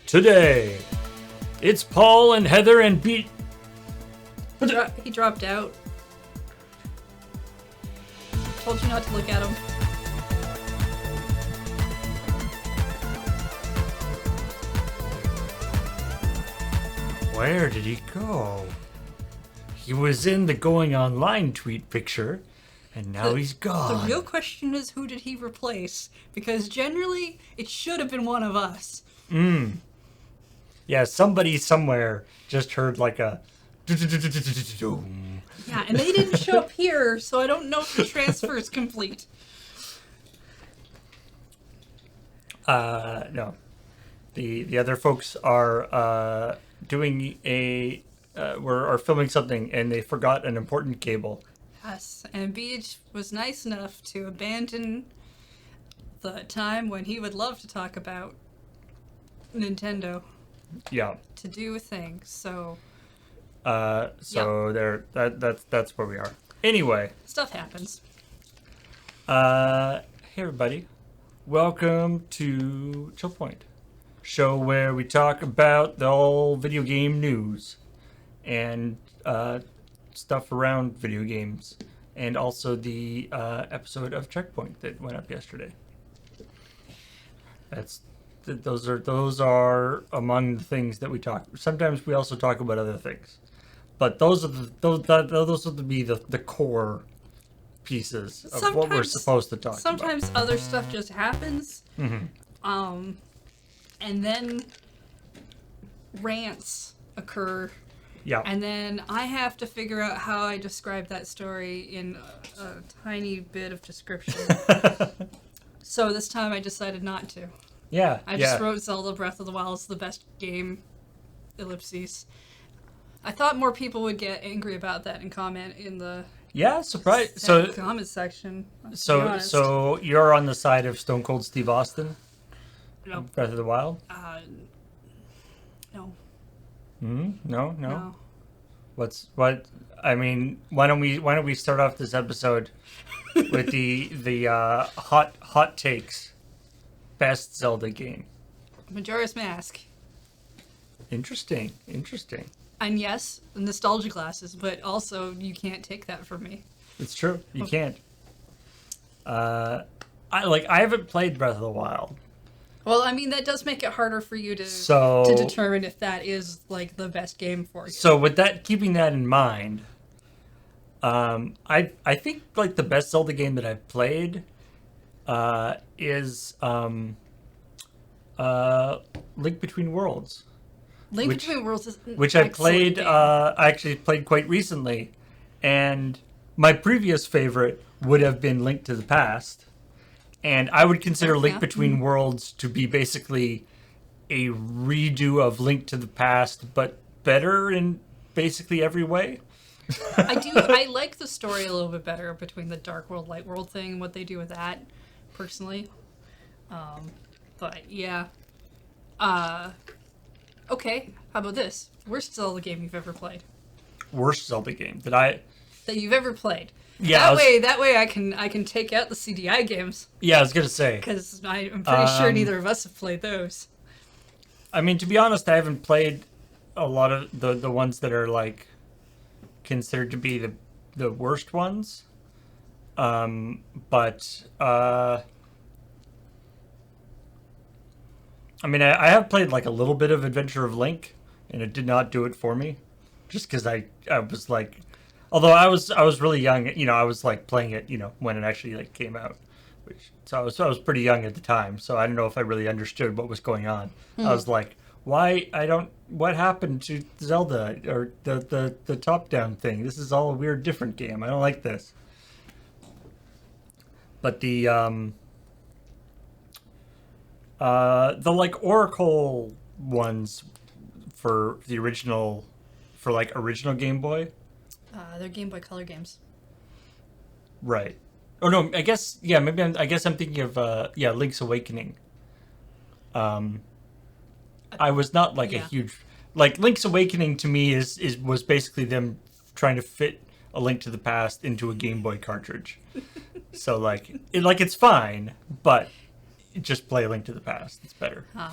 Today, it's Paul and Heather and Beat. He dropped out. Told you not to look at him. Where did he go? He was in the going online tweet picture, and now he's gone. The real question is, who did he replace? Because generally, it should have been one of us. Yeah, somebody somewhere just heard like a... Yeah, and they didn't show up here, so I don't know if the transfer is complete. No. The other folks are doing are filming something, and they forgot an important cable. Yes, and Beach was nice enough to abandon the time when he would love to talk about Nintendo Yeah. to do a thing, so... There, that's where we are. Anyway. Stuff happens. Hey everybody. Welcome to ChillPoint, show where we talk about the whole video game news and stuff around video games, and also the episode of CheckPoint that went up yesterday. Those are among the things that we talk. Sometimes we also talk about other things, but those would be the core pieces of what we're supposed to talk about. Sometimes other stuff just happens, Mm-hmm. and then rants occur. Yeah. And then I have to figure out how I describe that story in a tiny bit of description. So this time I decided not to. Yeah. I just wrote Zelda Breath of the Wild is the best game, ellipses. I thought more people would get angry about that and comment in the surprise. comment section. So you're on the side of Stone Cold Steve Austin? No. Breath of the Wild? No. No. What? I mean, why don't we start off this episode with the hot takes? Best Zelda game. Majora's Mask. Interesting. And yes, nostalgia glasses, but also you can't take that from me. It's true. You can't. I haven't played Breath of the Wild. Well, I mean, that does make it harder for you to determine if that is like the best game for you. So with that, keeping that in mind, I think like the best Zelda game that I've played is Link Between Worlds. Between Worlds is which I played. I actually played quite recently, and my previous favorite would have been Link to the Past, and I would consider Link Between Worlds to be basically a redo of Link to the Past, but better in basically every way. I like the story a little bit better between the Dark World, Light World thing and what they do with that, personally. But yeah. Okay, how about this? Worst Zelda game you've ever played? Worst Zelda game that you've ever played. Yeah. That way I can take out the CDI games. Yeah, I was gonna say. Because I'm pretty sure neither of us have played those. I mean, to be honest, I haven't played a lot of the ones that are like considered to be the worst ones. But I mean, I have played like a little bit of Adventure of Link, and it did not do it for me. Just because I was like, although I was really young, I was like playing it, when it actually like came out. So I was pretty young at the time, so I don't know if I really understood what was going on. I was like, what happened to Zelda or the top down thing? This is all a weird different game. I don't like this. But the like Oracle ones for the original Game Boy. They're Game Boy Color games. Right. Oh no, I guess maybe I guess I'm thinking of Link's Awakening. I was not like a huge Link's Awakening to me was basically them trying to fit A Link to the Past into a Game Boy cartridge. So it's fine, but just play Link to the Past. It's better. Huh.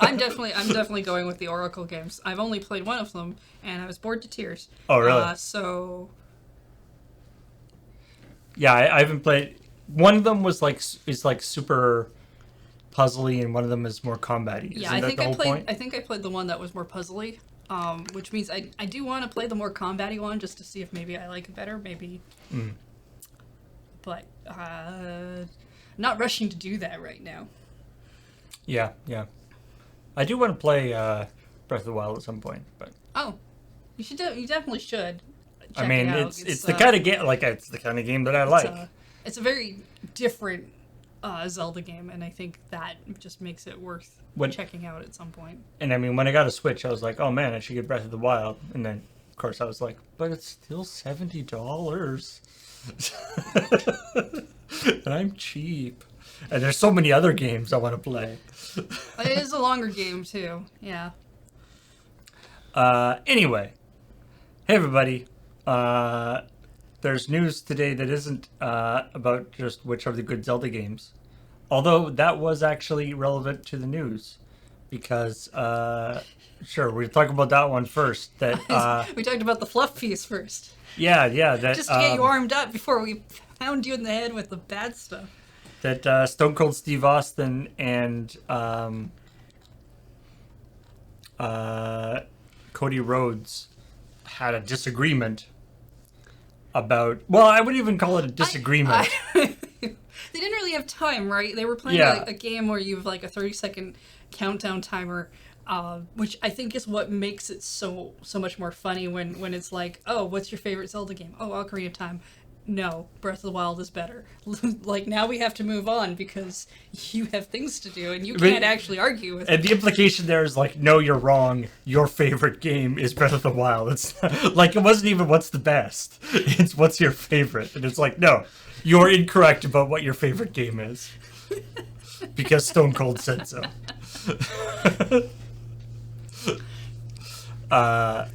I'm definitely going with the Oracle games. I've only played one of them, and I was bored to tears. Oh, really? So Yeah, I haven't played. One of them was like super puzzly, and one of them is more combat-y. yeah, Isn't that the whole point? I think I played the one that was more puzzly, which means I do want to play the more combat-y one just to see if maybe I like it better, maybe. But not rushing to do that right now. Yeah, yeah. I do want to play Breath of the Wild at some point, but Oh, you definitely should. I Check mean, it out. it's the kind of game it's the kind of game that I like. It's a very different Zelda game, and I think that just makes it worth checking out at some point. And I mean, when I got a Switch, I was like, oh man, I should get Breath of the Wild. And then, of course, I was like, but it's still $70. And I'm cheap. And there's so many other games I want to play. It is a longer game, too. Yeah. Anyway. Hey, everybody. There's news today that isn't about just which are the good Zelda games. Although that was actually relevant to the news. Because, sure, we'll talk about that one first. That we talked about the fluff piece first. Yeah. That, just to get you armed up before we pound you in the head with the bad stuff. That Stone Cold Steve Austin and Cody Rhodes had a disagreement about... Well, I wouldn't even call it a disagreement. They didn't really have time, right? They were playing a game where you have like a 30-second countdown timer, which I think is what makes it so much more funny when it's like, oh, what's your favorite Zelda game? Oh, Ocarina of Time. No, Breath of the Wild is better. Like, now we have to move on because you have things to do and you can't actually argue with it. And the implication there is like, no, you're wrong. Your favorite game is Breath of the Wild. It's like, it wasn't even what's the best. It's what's your favorite. And it's like, no, you're incorrect about what your favorite game is. Because Stone Cold said so. Yeah.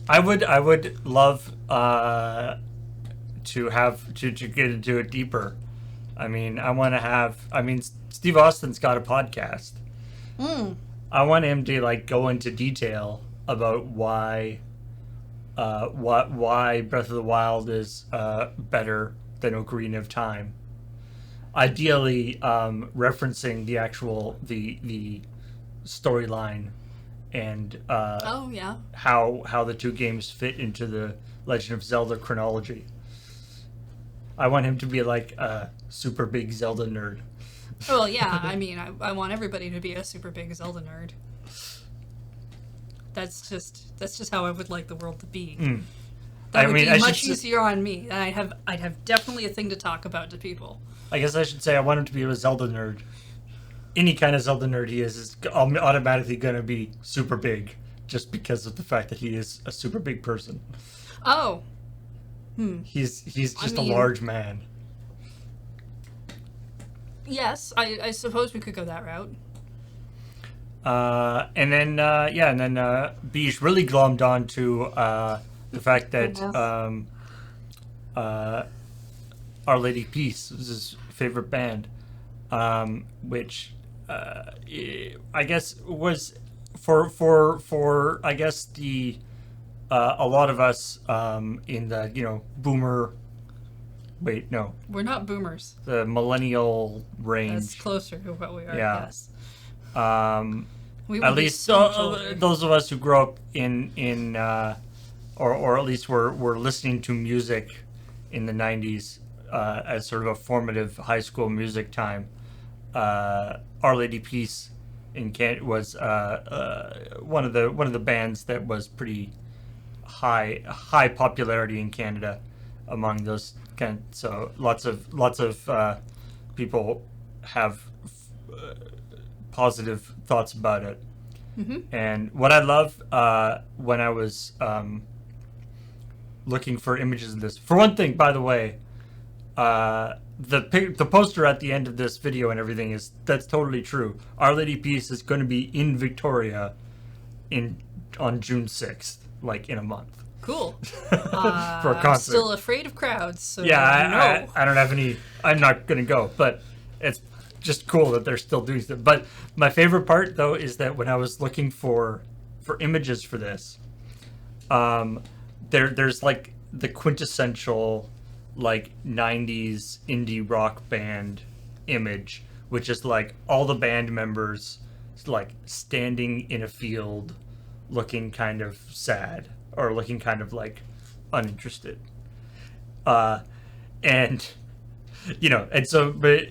I would love to get into it deeper. I mean, Steve Austin's got a podcast. I want him to like go into detail about why Breath of the Wild is better than Ocarina of Time. Ideally, referencing the actual the storyline. And how the two games fit into the Legend of Zelda chronology. I want him to be like a super big Zelda nerd. Well, yeah, I mean, I want everybody to be a super big Zelda nerd. That's just how I would like the world to be. That would be much easier on me. And I'd have definitely a thing to talk about to people. I guess I should say I want him to be a Zelda nerd. Any kind of Zelda nerd he is automatically going to be super big just because of the fact that he is a super big person. Oh. He's just a large man. Yes, I suppose we could go that route. And then Beej really glommed on to the fact that Our Lady Peace was his favorite band, which... I guess was for I guess the a lot of us in the boomer. Wait, no, we're not boomers. The millennial range. That's closer to what we are. Yeah. Yes. At least those of us who grew up in or at least were listening to music in the 90s as sort of a formative high school music time. Our Lady Peace was one of the bands that was pretty high popularity in Canada among those so lots of people have positive thoughts about it. And what I love when I was looking for images of this, for one thing, by the way, the poster at the end of this video and everything that's totally true. Our Lady Peace is going to be in Victoria on June 6th, like in a month. Cool. For a concert. I'm still afraid of crowds. So yeah, I don't have any. I'm not gonna go. But it's just cool that they're still doing stuff. But my favorite part though is that when I was looking for images for this, there's like the quintessential like 90s indie rock band image, which is like all the band members like standing in a field looking kind of sad or looking kind of like uninterested. And and so but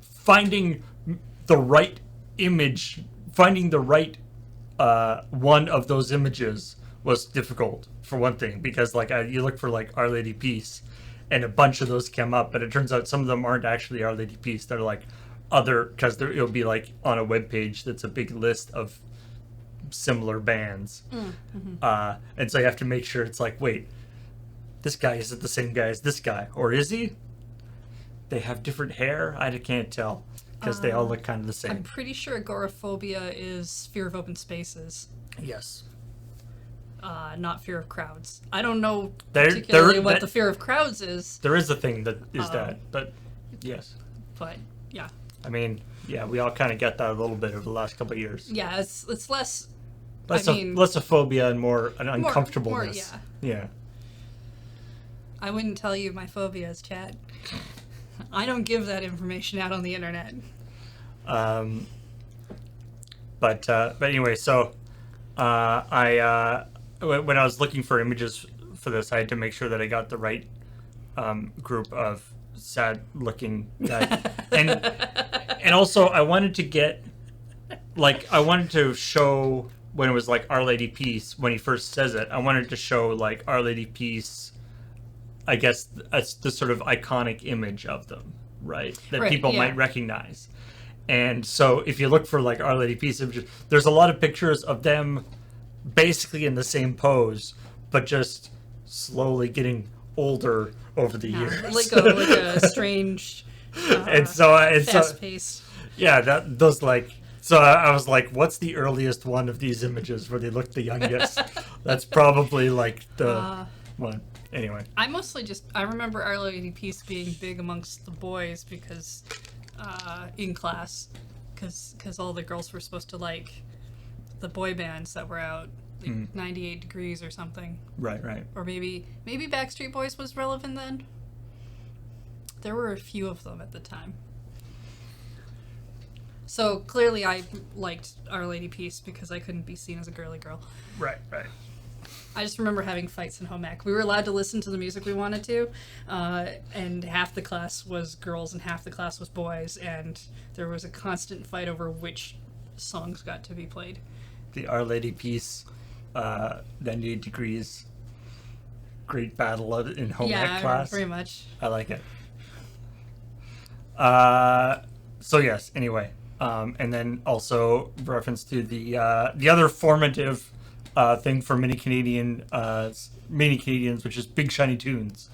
finding the right image, finding the right one of those images was difficult for one thing, because like you look for like Our Lady Peace and a bunch of those came up, but it turns out some of them aren't actually Our Lady Peace. They're like other, because it'll be like on a web page that's a big list of similar bands. And so you have to make sure it's like, wait, this guy isn't the same guy as this guy, or is he? They have different hair. I can't tell because they all look kind of the same. I'm pretty sure agoraphobia is fear of open spaces. Yes. Not fear of crowds. I don't know particularly what the fear of crowds is. There is a thing that is that, but yes. But yeah. I mean, yeah, we all kind of get that a little bit over the last couple of years. Yeah, it's less. Less a phobia and more an uncomfortableness. More, yeah. I wouldn't tell you my phobias, Chad. I don't give that information out on the internet. But anyway, so I when I was looking for images for this, I had to make sure that I got the right group of sad-looking guys, and also I wanted to get I wanted to show when it was like Our Lady Peace when he first says it. I wanted to show like Our Lady Peace, I guess, the sort of iconic image of them, right? That people might recognize. And so if you look for like Our Lady Peace images, there's a lot of pictures of them basically in the same pose, but just slowly getting older over the years. Like a strange, fast-paced. Yeah, those like. So I was like, what's the earliest one of these images where they look the youngest? That's probably like the one. Anyway. I remember Our Lady Peace being big amongst the boys because, in class, because all the girls were supposed to like the boy bands that were out, like 98 Degrees or something. Right. Or maybe Backstreet Boys was relevant then. There were a few of them at the time. So clearly I liked Our Lady Peace because I couldn't be seen as a girly girl. Right. I just remember having fights in home ec. We were allowed to listen to the music we wanted to, and half the class was girls and half the class was boys, and there was a constant fight over which songs got to be played. The Our Lady Peace, 98 Degrees, great battle in home ec class. Yeah, very much. I like it. So yes, anyway. And then also reference to the other formative thing for many Canadians, which is Big Shiny Tunes,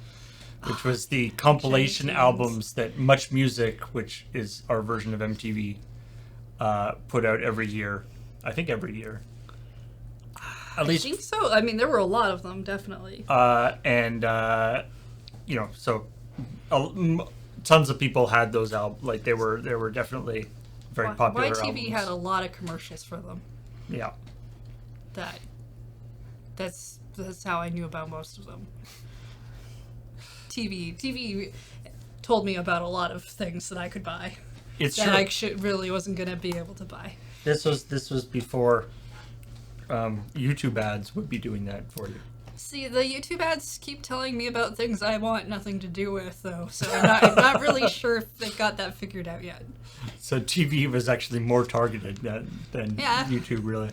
which was the compilation albums that Much Music, which is our version of MTV, put out every year. I think every year. At least. I think so. I mean, there were a lot of them, definitely. So tons of people had those albums. Like they were definitely very popular. YTV albums. had a lot of commercials for them. Yeah. That's how I knew about most of them. TV told me about a lot of things that I could buy. It's that true. I really wasn't gonna be able to buy. This was before YouTube ads would be doing that for you. See, the YouTube ads keep telling me about things I want nothing to do with, though, so I'm not really sure if they've got that figured out yet. So TV was actually more targeted than YouTube, really.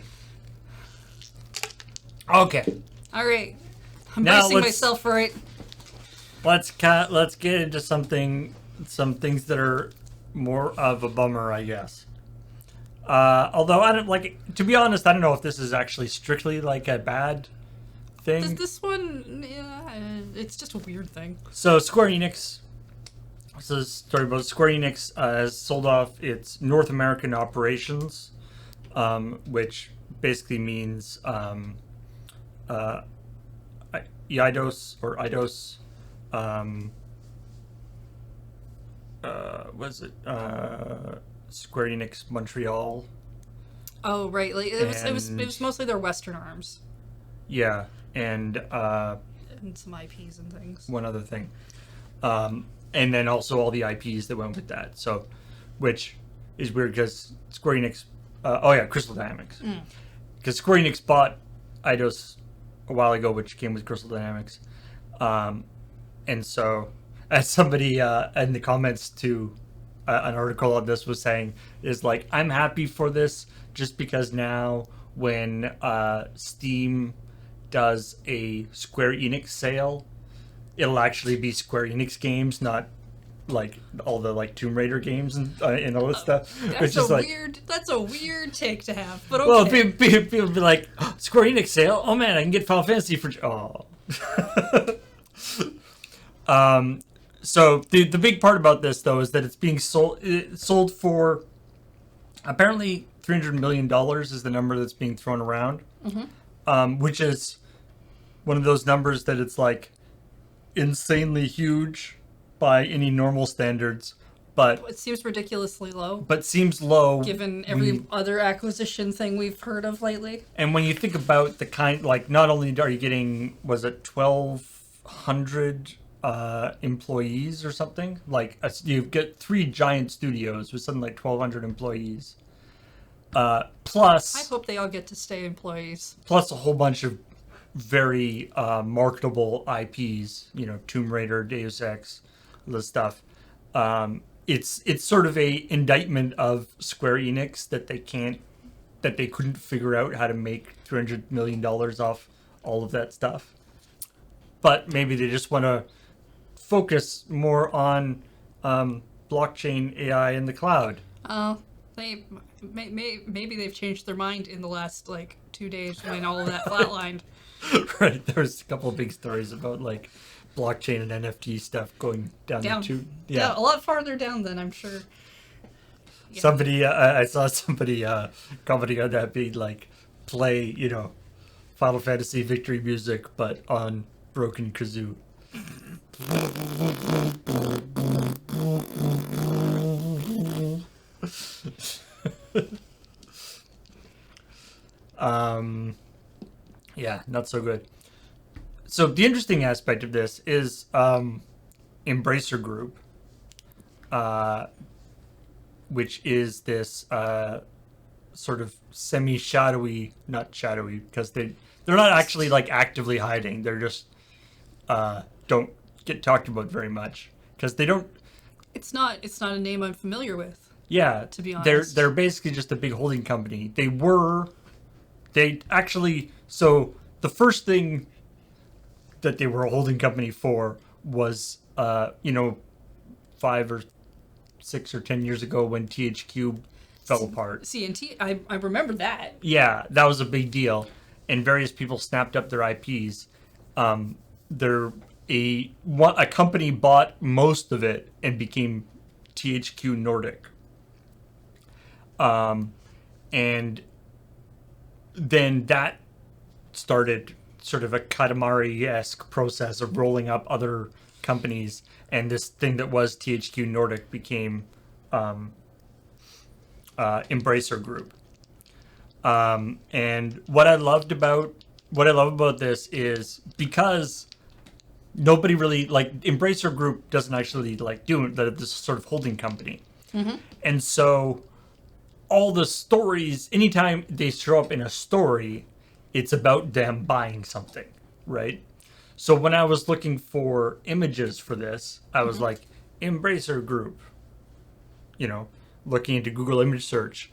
Okay. All right. I'm bracing myself for it. Let's get into some things that are more of a bummer, I guess. Although I don't to be honest, I don't know if this is actually strictly like a bad thing. This one, it's just a weird thing. So Square Enix. This is a story about Square Enix has sold off its North American operations, which basically means Eidos. was it Square Enix Montreal? Oh right, like it was mostly their Western arms Yeah, and and some IPs and things. one other thing, and then also all the IPs that went with that. So, which is weird because Square Enix. Oh yeah, Crystal Dynamics. Because Square Enix bought Eidos a while ago, which came with Crystal Dynamics, and so as somebody in the comments to an article on this was saying, is like, I'm happy for this just because now when Steam does a Square Enix sale, it'll actually be Square Enix games, not like all the like Tomb Raider games and all this stuff. That's that's a weird take to have, but okay. Well, people be like, oh, Square Enix sale. Oh man, I can get Final Fantasy for So the big part about this though is that it's being sold for apparently $300 million is the number that's being thrown around, which is one of those numbers that it's like insanely huge by any normal standards, but it seems ridiculously low. But seems low given every other acquisition thing we've heard of lately. And when you think about the kind, like, not only are you getting, was it 1,200 employees or something? Like, you get 3 giant studios with something like 1,200 employees. Plus, I hope they all get to stay employees. Plus a whole bunch of very marketable IPs, you know, Tomb Raider, Deus Ex, all this stuff. It's sort of a indictment of Square Enix that they couldn't figure out how to make $300 million off all of that stuff. But maybe they just want to focus more on blockchain, AI, and the cloud. Maybe they've changed their mind in the last like 2 days when all of that flatlined. Right, there's a couple of big stories about like blockchain and NFT stuff going down the tube. Yeah, a lot farther down than I'm sure. Yeah. Somebody, I saw somebody commenting on that being like, play, you know, Final Fantasy victory music, but on broken kazoo. Yeah, not so good. So the interesting aspect of this is Embracer Group, which is this sort of semi-shadowy, not shadowy, because they're not actually like actively hiding. They're just don't get talked about very much because they don't. It's not a name I'm familiar with. Yeah, to be honest, they're basically just a big holding company. So the first thing that they were a holding company for was 5 or 6 or 10 years ago when THQ fell apart. CNT, I remember that. Yeah, that was a big deal, and various people snapped up their IPs. A company bought most of it and became THQ Nordic. And then that started sort of a Katamari-esque process of rolling up other companies, and this thing that was THQ Nordic became Embracer Group. And what I love about this is because nobody really like Embracer Group doesn't actually like do this sort of holding company, and so all the stories, anytime they show up in a story, it's about them buying something, right? So when I was looking for images for this, I was like, Embracer Group, looking into Google image search.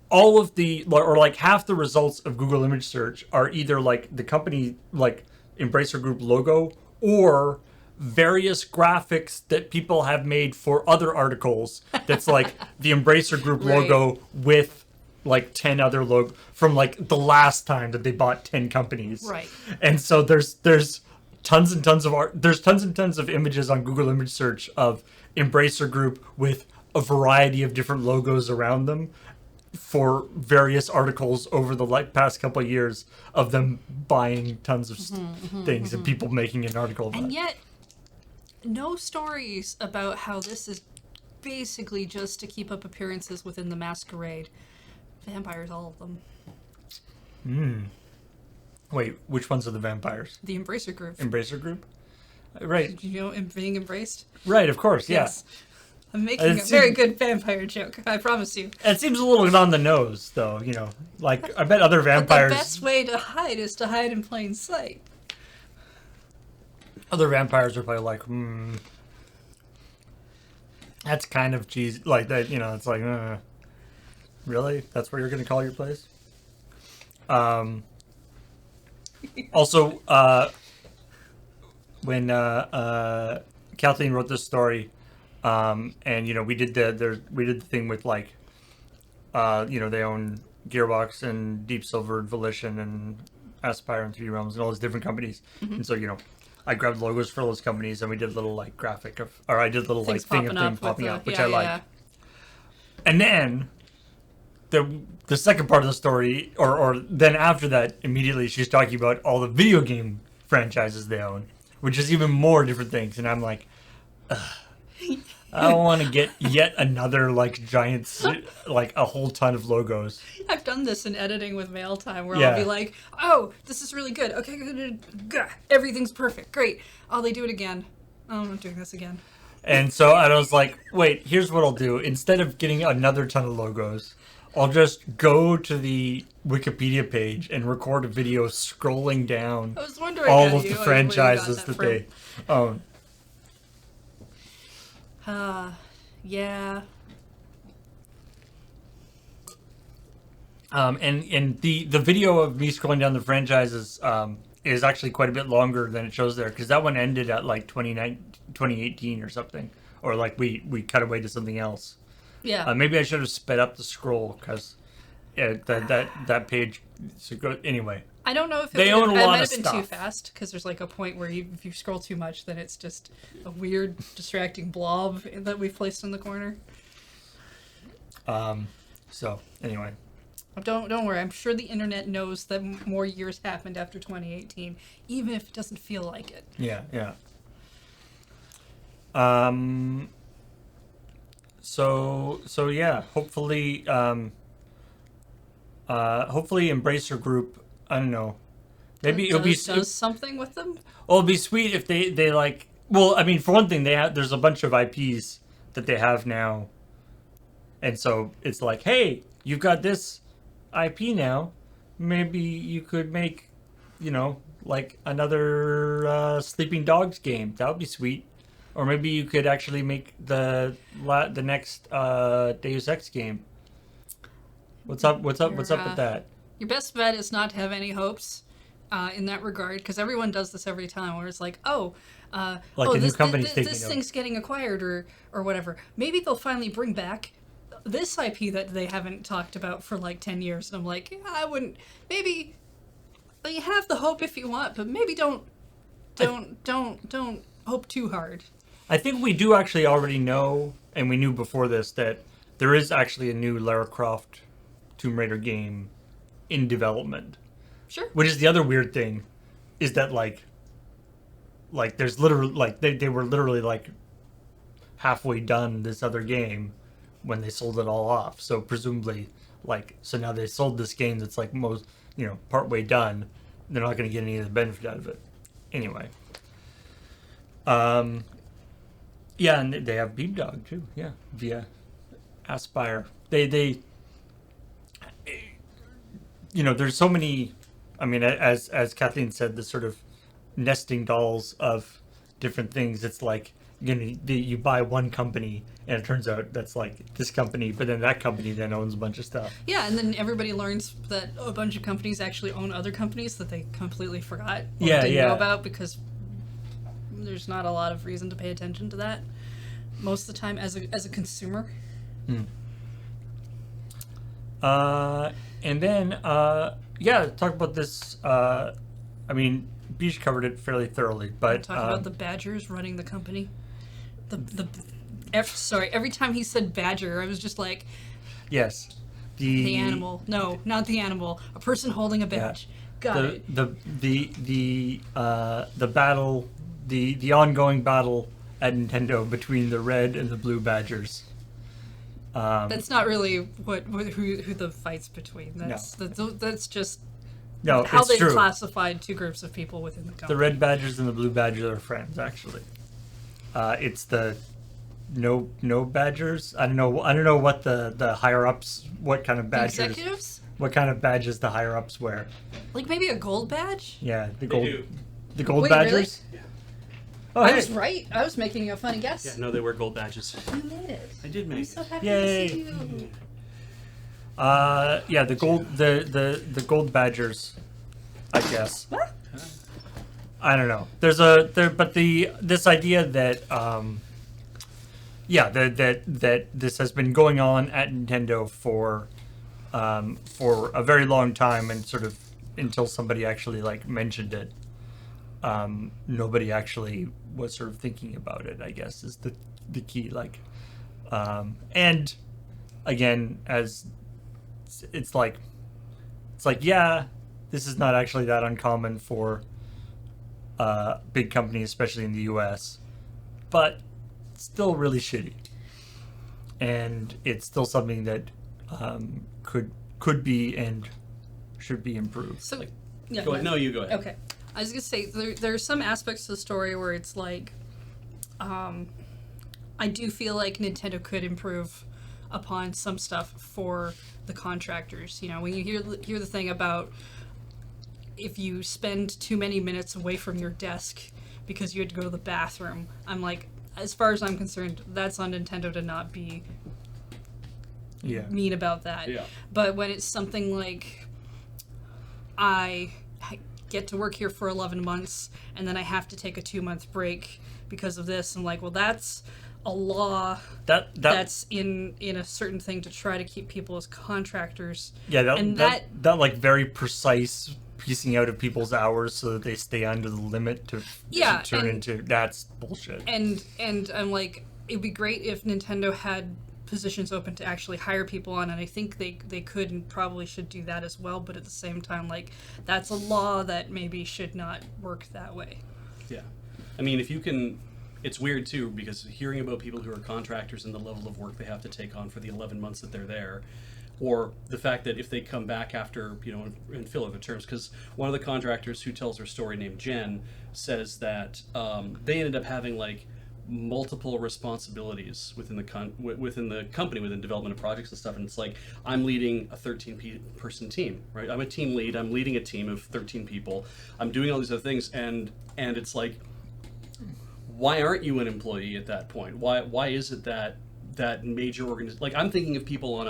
All of or like half the results of Google image search are either like the company, like Embracer Group logo, or various graphics that people have made for other articles that's like the Embracer Group logo with like 10 other logo from like the last time that they bought 10 companies. Right. And so there's tons and tons of art. There's tons and tons of images on Google image search of Embracer Group with a variety of different logos around them for various articles over the past couple of years of them buying tons of things and people making an article about it. And yet, no stories about how this is basically just to keep up appearances within the masquerade. Vampires, all of them. Wait, which ones are the vampires? The Embracer group. Embracer group? Right. You know, being embraced? Right, of course, yeah. Yes. I'm making a very good vampire joke, I promise you. It seems a little on the nose, though, you know. Like, I bet other vampires... But the best way to hide is to hide in plain sight. Other vampires are probably like, that's kind of cheesy. Like, that, you know, it's like, really? That's what you're going to call your place? Also, when Kathleen wrote this story, and you know we did the thing with like, you know, they own Gearbox and Deep Silver and Volition and Aspire and 3D Realms and all those different companies, and so you know, I grabbed logos for those companies and we did a little like graphic of, or I did a little Things like thing of thing popping up, which I like. And then the second part of the story, or then after that, immediately she's talking about all the video game franchises they own, which is even more different things. And I'm like, I don't want to get yet another like giant, like a whole ton of logos. I've done this in editing with mail time where I'll be like, oh, this is really good. Okay, good. Everything's perfect. Great. Oh, they do it again. Oh, I'm not doing this again. And so I was like, wait, here's what I'll do. Instead of getting another ton of logos, I'll just go to the Wikipedia page and record a video scrolling down all of the franchises that they own. Yeah. And the video of me scrolling down the franchises is actually quite a bit longer than it shows there, because that one ended at like 2018 or something, or like we cut away to something else. Yeah. Maybe I should have sped up the scroll, because that page. So go anyway. I don't know if they own a lot might of have been stuff. too fast, because there's like a point where if you scroll too much, then it's just a weird, distracting blob that we've placed in the corner. So anyway. Don't worry. I'm sure the internet knows that more years happened after 2018, even if it doesn't feel like it. Yeah. So yeah. Hopefully, hopefully Embracer Group. I don't know. Maybe it'll be does something with them. Well, it'd be sweet if they like. Well, I mean, for one thing, there's a bunch of IPs that they have now, and so it's like, hey, you've got this IP now. Maybe you could make, you know, like another Sleeping Dogs game. That would be sweet. Or maybe you could actually make the next Deus Ex game. What's up with that? Your best bet is not to have any hopes in that regard, because everyone does this every time, where it's like, this thing's getting acquired or whatever. Maybe they'll finally bring back this IP that they haven't talked about for like 10 years. And I'm like, yeah, I wouldn't. Maybe you have the hope if you want, but maybe don't hope too hard. I think we do actually already know, and we knew before this, that there is actually a new Lara Croft Tomb Raider game in development. Sure. Which is the other weird thing, is that like there's literally like they were literally like halfway done this other game when they sold it all off. So presumably, like, so now they sold this game that's like most, you know, partway done. They're not going to get any of the benefit out of it. Anyway. Yeah, and they have Beamdog too. Yeah, via Aspire. They you know, there's so many. I mean, as Kathleen said, the sort of nesting dolls of different things. It's like, you know, you buy one company and it turns out that's like this company, but then that company then owns a bunch of stuff. Yeah, and then everybody learns that a bunch of companies actually own other companies that they completely forgot or didn't know about, because there's not a lot of reason to pay attention to that most of the time as a consumer. And then talk about this. I mean, Beach covered it fairly thoroughly, but talk about the Badgers running the company. Every time he said Badger, I was just like, yes, the animal. No, not the animal. A person holding a badge. Got it. The battle, the ongoing battle at Nintendo between the red and the blue Badgers. That's not really who the fight's between. That's just how it's they've true. classified two groups of people within the company. The red badgers and the blue badgers are friends, actually. It's the no badgers. I don't know what the higher ups, what kind of badgers, Executives? what kind of badges the higher ups wear. Like maybe a gold badge? Yeah, They do. the gold Wait, badgers. really? Yeah. Oh, I hey. was right. I was making a funny guess. Yeah, no, they wear gold badges. You made it. I did make I'm it. so happy Yay. to see you. Yeah, the gold badgers, I guess. What? I don't know. This idea that that this has been going on at Nintendo for a very long time, and sort of until somebody actually like mentioned it, nobody actually was sort of thinking about it, I guess, is the key. Like, and again, as it's like, yeah, this is not actually that uncommon for big companies, especially in the US, but it's still really shitty, and it's still something that could be and should be improved. So, Like, yeah. Go ahead. No, you go ahead. Okay. I was gonna say there are some aspects to the story where it's like, I do feel like Nintendo could improve upon some stuff for the contractors. You know, when you hear the thing about if you spend too many minutes away from your desk because you had to go to the bathroom, I'm like, as far as I'm concerned, that's on Nintendo to not be mean about that. Yeah. But when it's something like, I get to work here for 11 months and then I have to take a 2-month break because of this, I'm like, well, that's a law that's in a certain thing to try to keep people as contractors. Yeah, and that like very precise piecing out of people's hours so that they stay under the limit to turn into, that's bullshit. And I'm like, it'd be great if Nintendo had positions open to actually hire people on, and I think they could and probably should do that as well, but at the same time, like, that's a law that maybe should not work that way. Yeah. I mean, if you can... It's weird, too, because hearing about people who are contractors and the level of work they have to take on for the 11 months that they're there, or the fact that if they come back after, and fill in the terms, because one of the contractors who tells her story, named Jen, says that they ended up having, like, multiple responsibilities within the company, within development of projects and stuff, and it's like, I'm leading a 13-person team, right? I'm a team lead, I'm leading a team of 13 people, I'm doing all these other things, and it's like, why aren't you an employee at that point? Why is it that major organization, like, I'm thinking of people on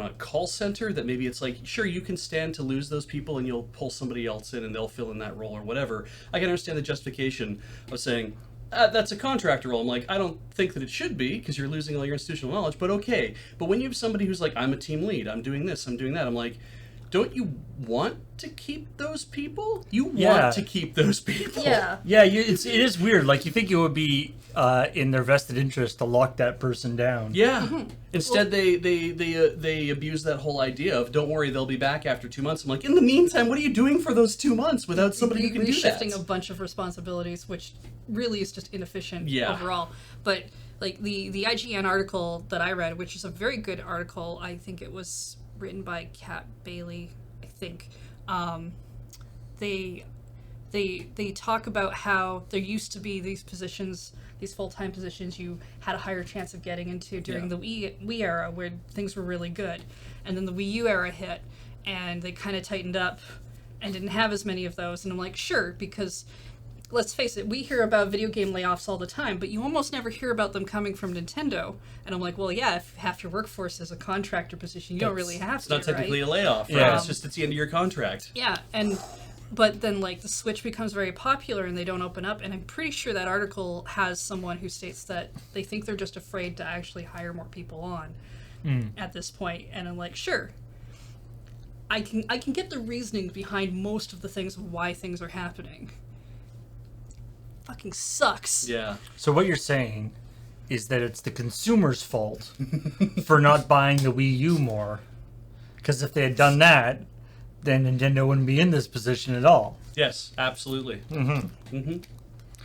a call center that maybe it's like, sure, you can stand to lose those people and you'll pull somebody else in and they'll fill in that role or whatever. I can understand the justification of saying, that's a contractor role. I'm like, I don't think that it should be because you're losing all your institutional knowledge, but okay. But when you have somebody who's like, I'm a team lead, I'm doing this, I'm doing that, I'm like, don't you want to keep those people? You want to keep those people. Yeah. Yeah, it is weird. Like, you think it would be in their vested interest to lock that person down. Yeah. Mm-hmm. Instead, they abuse that whole idea of, don't worry, they'll be back after 2 months. I'm like, in the meantime, what are you doing for those 2 months without somebody who can do that? Shifting a bunch of responsibilities, which really is just inefficient overall. But like the IGN article that I read, which is a very good article, I think it was written by Kat Bailey, I think. They talk about how there used to be these positions, these full-time positions you had a higher chance of getting into during the Wii era, where things were really good. And then the Wii U era hit, and they kind of tightened up and didn't have as many of those. And I'm like, sure, because let's face it, we hear about video game layoffs all the time, but you almost never hear about them coming from Nintendo. And I'm like, well, yeah, if half your workforce is a contractor position, you don't really have to, It's not technically right? a layoff, right? Yeah. It's just, it's the end of your contract. Yeah, but then, like, the Switch becomes very popular and they don't open up, and I'm pretty sure that article has someone who states that they think they're just afraid to actually hire more people on at this point. And I'm like, sure, I can get the reasoning behind most of the things of why things are happening. Fucking sucks. Yeah. So what you're saying is that it's the consumer's fault for not buying the Wii U more. Because if they had done that, then Nintendo wouldn't be in this position at all. Yes, absolutely. Mm-hmm. Mm-hmm.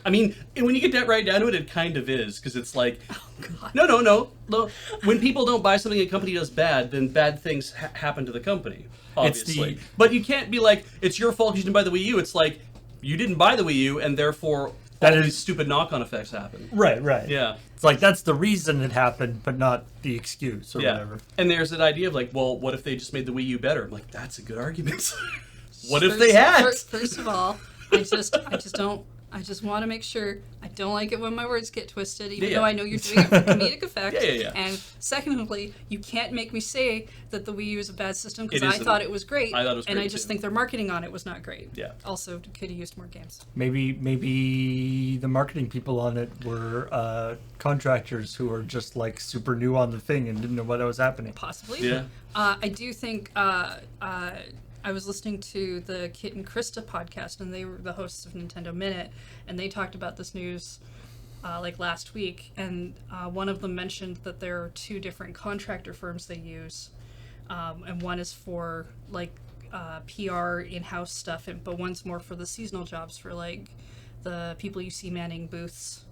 I mean, when you get right down to it, it kind of is, because it's like, Oh, God. no. When people don't buy something a company does bad, then bad things happen to the company, obviously. But you can't be like, it's your fault because you didn't buy the Wii U. It's like, you didn't buy the Wii U, and therefore these stupid knock-on effects happen. Right. Yeah. It's like, that's the reason it happened, but not the excuse or whatever. And there's that idea of like, well, what if they just made the Wii U better? I'm like, that's a good argument. What if they had? First of all, I just want to make sure I don't like it when my words get twisted, even though I know you're doing it for comedic effect. Yeah. And secondly, you can't make me say that the Wii U is a bad system because I thought it was great. I thought it was great, and I just think their marketing on it was not great. Yeah. Also, could have used more games. Maybe the marketing people on it were contractors who were just like super new on the thing and didn't know what was happening. Possibly. Yeah. I do think I was listening to the Kit and Krista podcast, and they were the hosts of Nintendo Minute, and they talked about this news like last week, and one of them mentioned that there are 2 different contractor firms they use, and one is for like PR in-house stuff, but one's more for the seasonal jobs for like the people you see manning booths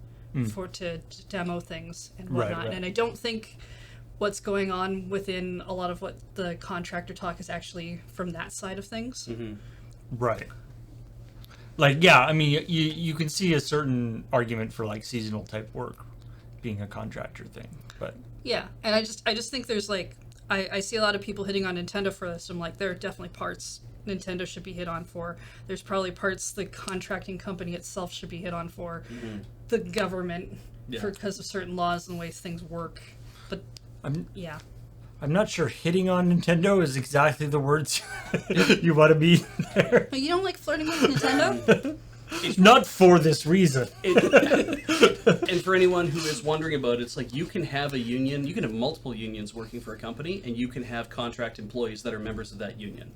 to demo things and whatnot. Right. And I don't think what's going on within a lot of what the contractor talk is actually from that side of things. Mm-hmm. Right. Like, yeah, I mean, you can see a certain argument for like seasonal type work being a contractor thing, but Yeah, and I just think there's like I see a lot of people hitting on Nintendo for this. I'm like, there are definitely parts Nintendo should be hit on for. There's probably parts the contracting company itself should be hit on for. Mm-hmm. The government, because of certain laws and ways things work. But I'm not sure hitting on Nintendo is exactly the words you want to be there. You don't like flirting with Nintendo? Not for this reason. And for anyone who is wondering about it, it's like you can have a union, you can have multiple unions working for a company, and you can have contract employees that are members of that union.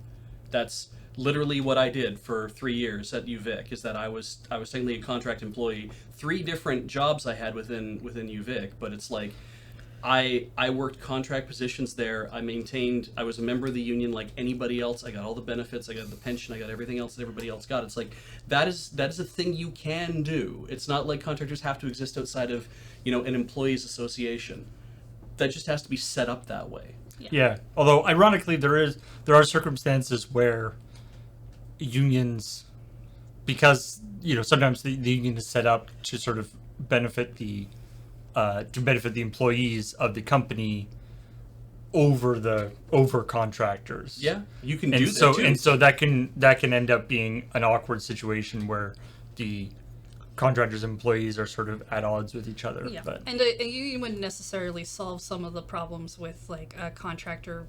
That's literally what I did for 3 years at UVic, is that I was technically a contract employee. 3 different jobs I had within UVic, but it's like I worked contract positions there. I was a member of the union like anybody else. I got all the benefits. I got the pension. I got everything else that everybody else got. It's like that is a thing you can do. It's not like contractors have to exist outside of, an employees association. That just has to be set up that way. Yeah. Although ironically there are circumstances where unions, because sometimes the union is set up to sort of benefit the employees of the company over contractors. Yeah, you can do that too. And so that can end up being an awkward situation where the contractors and employees are sort of at odds with each other. Yeah, but. and a union wouldn't necessarily solve some of the problems with like a contractor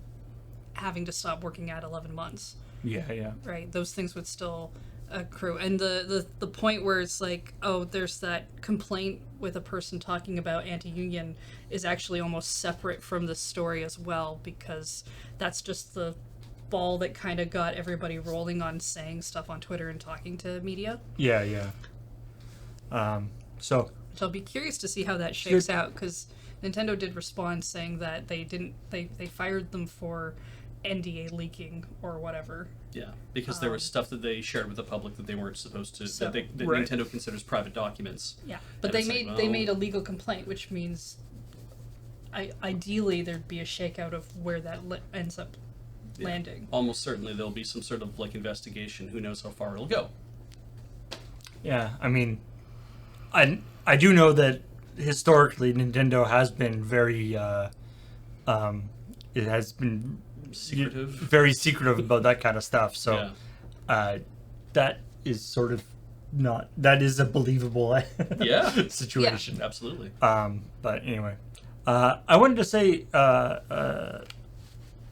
having to stop working at 11 months. Yeah. Right, those things would still accrue. And the point where it's like, oh, there's that complaint with a person talking about anti-union is actually almost separate from the story as well, because that's just the ball that kind of got everybody rolling on saying stuff on Twitter and talking to media. Yeah. So I'll be curious to see how that shakes out, because Nintendo did respond saying that they fired them for NDA leaking or whatever. Yeah, because there was stuff that they shared with the public that they weren't supposed to, that right. Nintendo considers private documents. Yeah, but they made a legal complaint, which means ideally there'd be a shakeout of where that ends up landing. Almost certainly there'll be some sort of like investigation. Who knows how far it'll go? Yeah, I mean, I do know that historically Nintendo has been very it has been very secretive about that kind of stuff. So that is sort of that is a believable situation. Yeah, absolutely. But anyway, I wanted to say,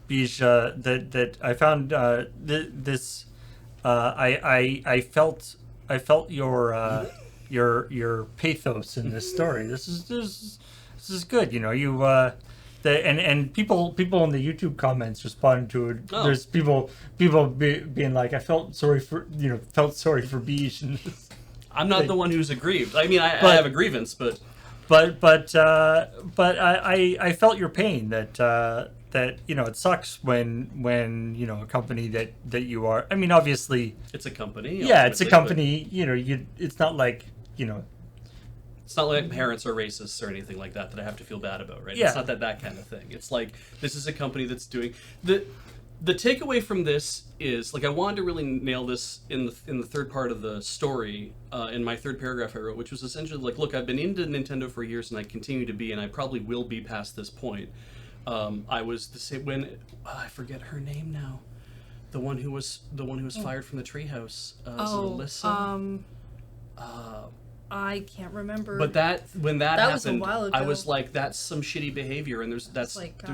Bish, that I found this. I felt your pathos in this story. This is good. And people in the YouTube comments responded to it. Oh. There's people being like, I felt sorry for Bish. I'm not the one who's aggrieved. I mean, I have a grievance, but I felt your pain that it sucks when a company that you are. I mean, obviously it's a company. Yeah, it's a company. It's not like you know, It's not like parents are racists or anything like that I have to feel bad about, right? Yeah. It's not that kind of thing. It's like, this is a company that's doing... The takeaway from this is, like, I wanted to really nail this in the third part of the story, in my third paragraph I wrote, which was essentially like, look, I've been into Nintendo for years and I continue to be, and I probably will be past this point. I was the same when... I forget her name now. The one who was fired from the treehouse. Is it Alyssa? I can't remember. But when that That happened, was a while ago. I was like, that's some shitty behavior, and there's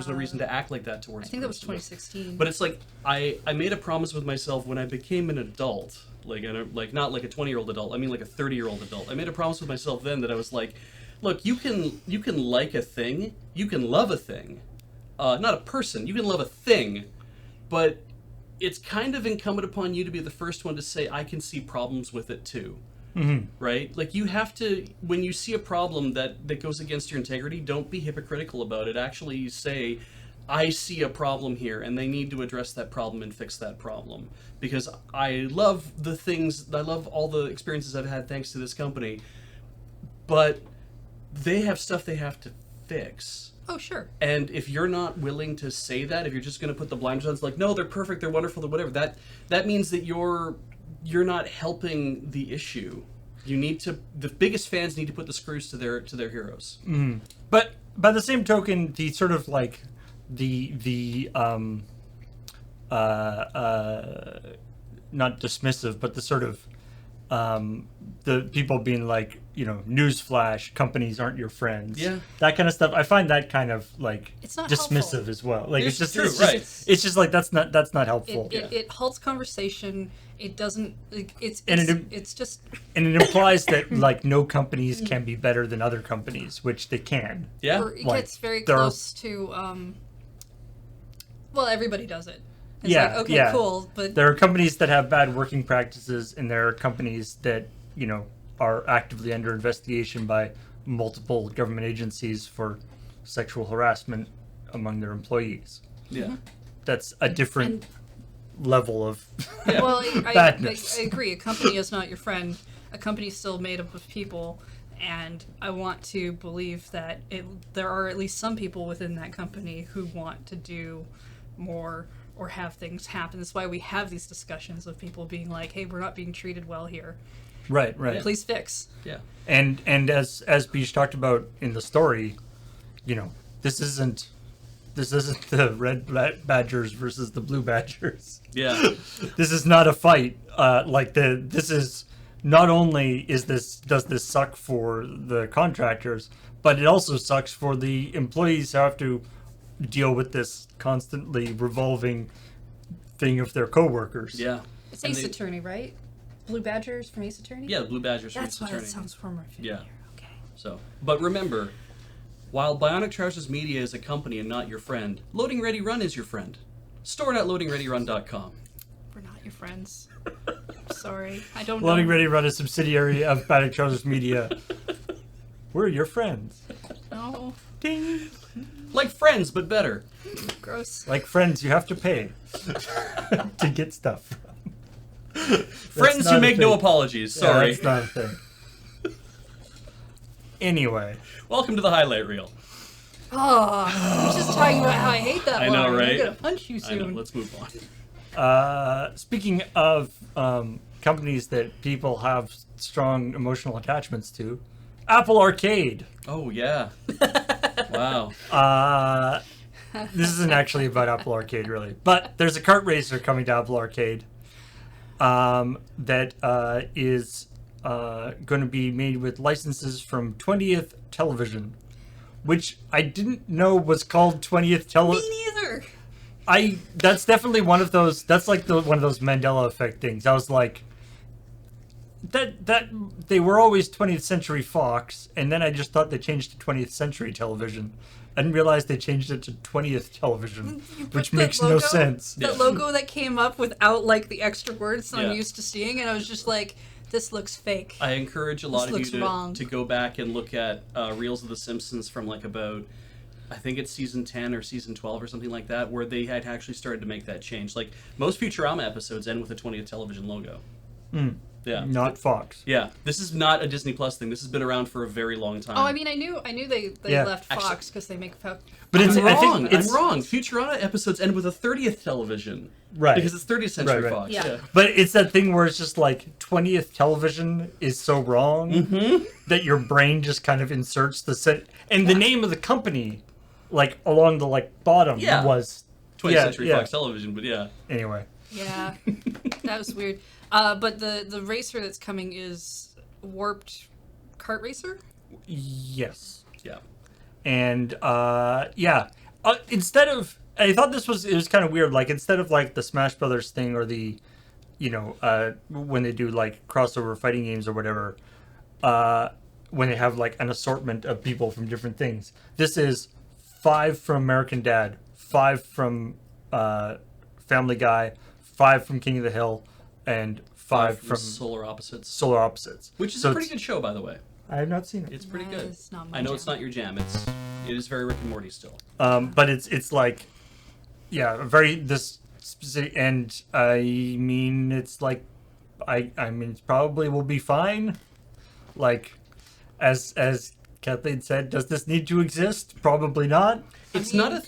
no reason to act like that towards. I think that was person. 2016. But it's like I made a promise with myself when I became an adult, like not like a 20-year-old adult. I mean like a 30-year-old adult. I made a promise with myself then that I was like, look, you can like a thing, you can love a thing, not a person. You can love a thing, but it's kind of incumbent upon you to be the first one to say, I can see problems with it too. Mm-hmm. Right? Like, you have to, when you see a problem that goes against your integrity, don't be hypocritical about it. Actually say, I see a problem here, and they need to address that problem and fix that problem. Because I love all the experiences I've had thanks to this company, but they have stuff they have to fix. Oh, sure. And if you're not willing to say that, if you're just going to put the blinders on, it's like, no, they're perfect, they're wonderful, they're whatever, that means that you're not helping the issue. The biggest fans need to put the screws to their heroes. Mm-hmm. But by the same token, the sort of like not dismissive, but the sort of the people being like, newsflash, companies aren't your friends. Yeah. That kind of stuff. I find that kind of like It's not dismissive helpful. as well. Like It's it's true, just right. it's just like that's not helpful. It halts conversation. It doesn't. It's just. And it implies that like no companies can be better than other companies, which they can. Yeah. Or it Like, gets very there are- close to. Well, everybody does it. It's Yeah, like, okay, yeah. cool, but There are companies that have bad working practices, and there are companies that are actively under investigation by multiple government agencies for sexual harassment among their employees. Yeah. That's a different level of well, I badness. agree. A company is not your friend. A company is still made up of people, and I want to believe that there are at least some people within that company who want to do more or have things happen. That's why we have these discussions of people being like, "Hey, we're not being treated well here. Right. Please fix." Yeah. And as Beach talked about in the story, this isn't the red badgers versus the blue badgers. Yeah. This is not a fight. This is not only does this suck for the contractors, but it also sucks for the employees who have to deal with this constantly revolving thing of their coworkers. Yeah. It's And Ace Attorney, right? Blue Badgers from Ace Attorney? Yeah, the Blue Badgers. That's from why Ace it Attorney. sounds more familiar. Yeah. Okay. So, but remember, while Bionic Trousers Media is a company and not your friend, Loading Ready Run is your friend. Store.loadingreadyrun.com. We're not your friends. Sorry. I don't Loading know. Ready Run, a subsidiary of Bionic Trousers Media. We're your friends. No. Ding. Like Friends, but better. Gross. Like friends, you have to pay to get stuff. Friends not who a make no thing. apologies. Yeah, Sorry. that's not a thing. Anyway, Welcome to the highlight reel. Oh, I'm just talking about how I hate that I line. know, right? I'm gonna punch you I know. soon. Let's move on. speaking of companies that people have strong emotional attachments to, Apple Arcade. Oh yeah. Wow. This isn't actually about Apple Arcade, really. But there's a kart racer coming to Apple Arcade that is going to be made with licenses from 20th Television, which I didn't know was called 20th Television. Me neither. That's definitely one of those. That's like one of those Mandela effect things. I was like, that they were always 20th Century Fox, and then I just thought they changed to 20th Century Television. I didn't realize they changed it to 20th Television, You put which that makes no logo- sense. That Yeah. logo that came up without like the extra words that Yeah. I'm used to seeing, and I was just like, "This looks fake." I encourage a lot This of you looks wrong. to go back and look at reels of The Simpsons from like about, I think it's season 10 or season 12 or something like that, where they had actually started to make that change. Like most Futurama episodes end with a 20th Television logo. Yeah. not Fox. Yeah, this is not a Disney Plus thing. This has been around for a very long time. Oh, I mean, I knew they Yeah. left Fox because they make Fox. But it's I'm I wrong. think it's I'm wrong. Futurama episodes end with a 30th television. Right. Because it's 30th Century Right. Fox. Yeah. But it's that thing where it's just like 20th television is so wrong that your brain just kind of inserts and the name of the company, like along the bottom Yeah. was 20th Century Fox Television, but yeah. Anyway, Yeah, that was weird. But the racer that's coming is Warped Kart Racer. yes, Yeah. and instead of I thought it was kind of weird. Like instead of like the Smash Brothers thing or the, when they do like crossover fighting games or whatever, when they have like an assortment of people from different things. This is 5 from American Dad, 5 from Family Guy, 5 from King of the Hill, and 5 from Solar Opposites. Solar Opposites. Which is So a pretty it's- good show, by the way. I have not seen it. It's pretty Nah, good. it's not my I know it's jam. not your jam. It is very Rick and Morty still. But it's like, yeah, very this specific, and I mean it's like, I mean it probably will be fine. Like, as Kathleen said, does this need to exist? Probably not. It's mean- not a.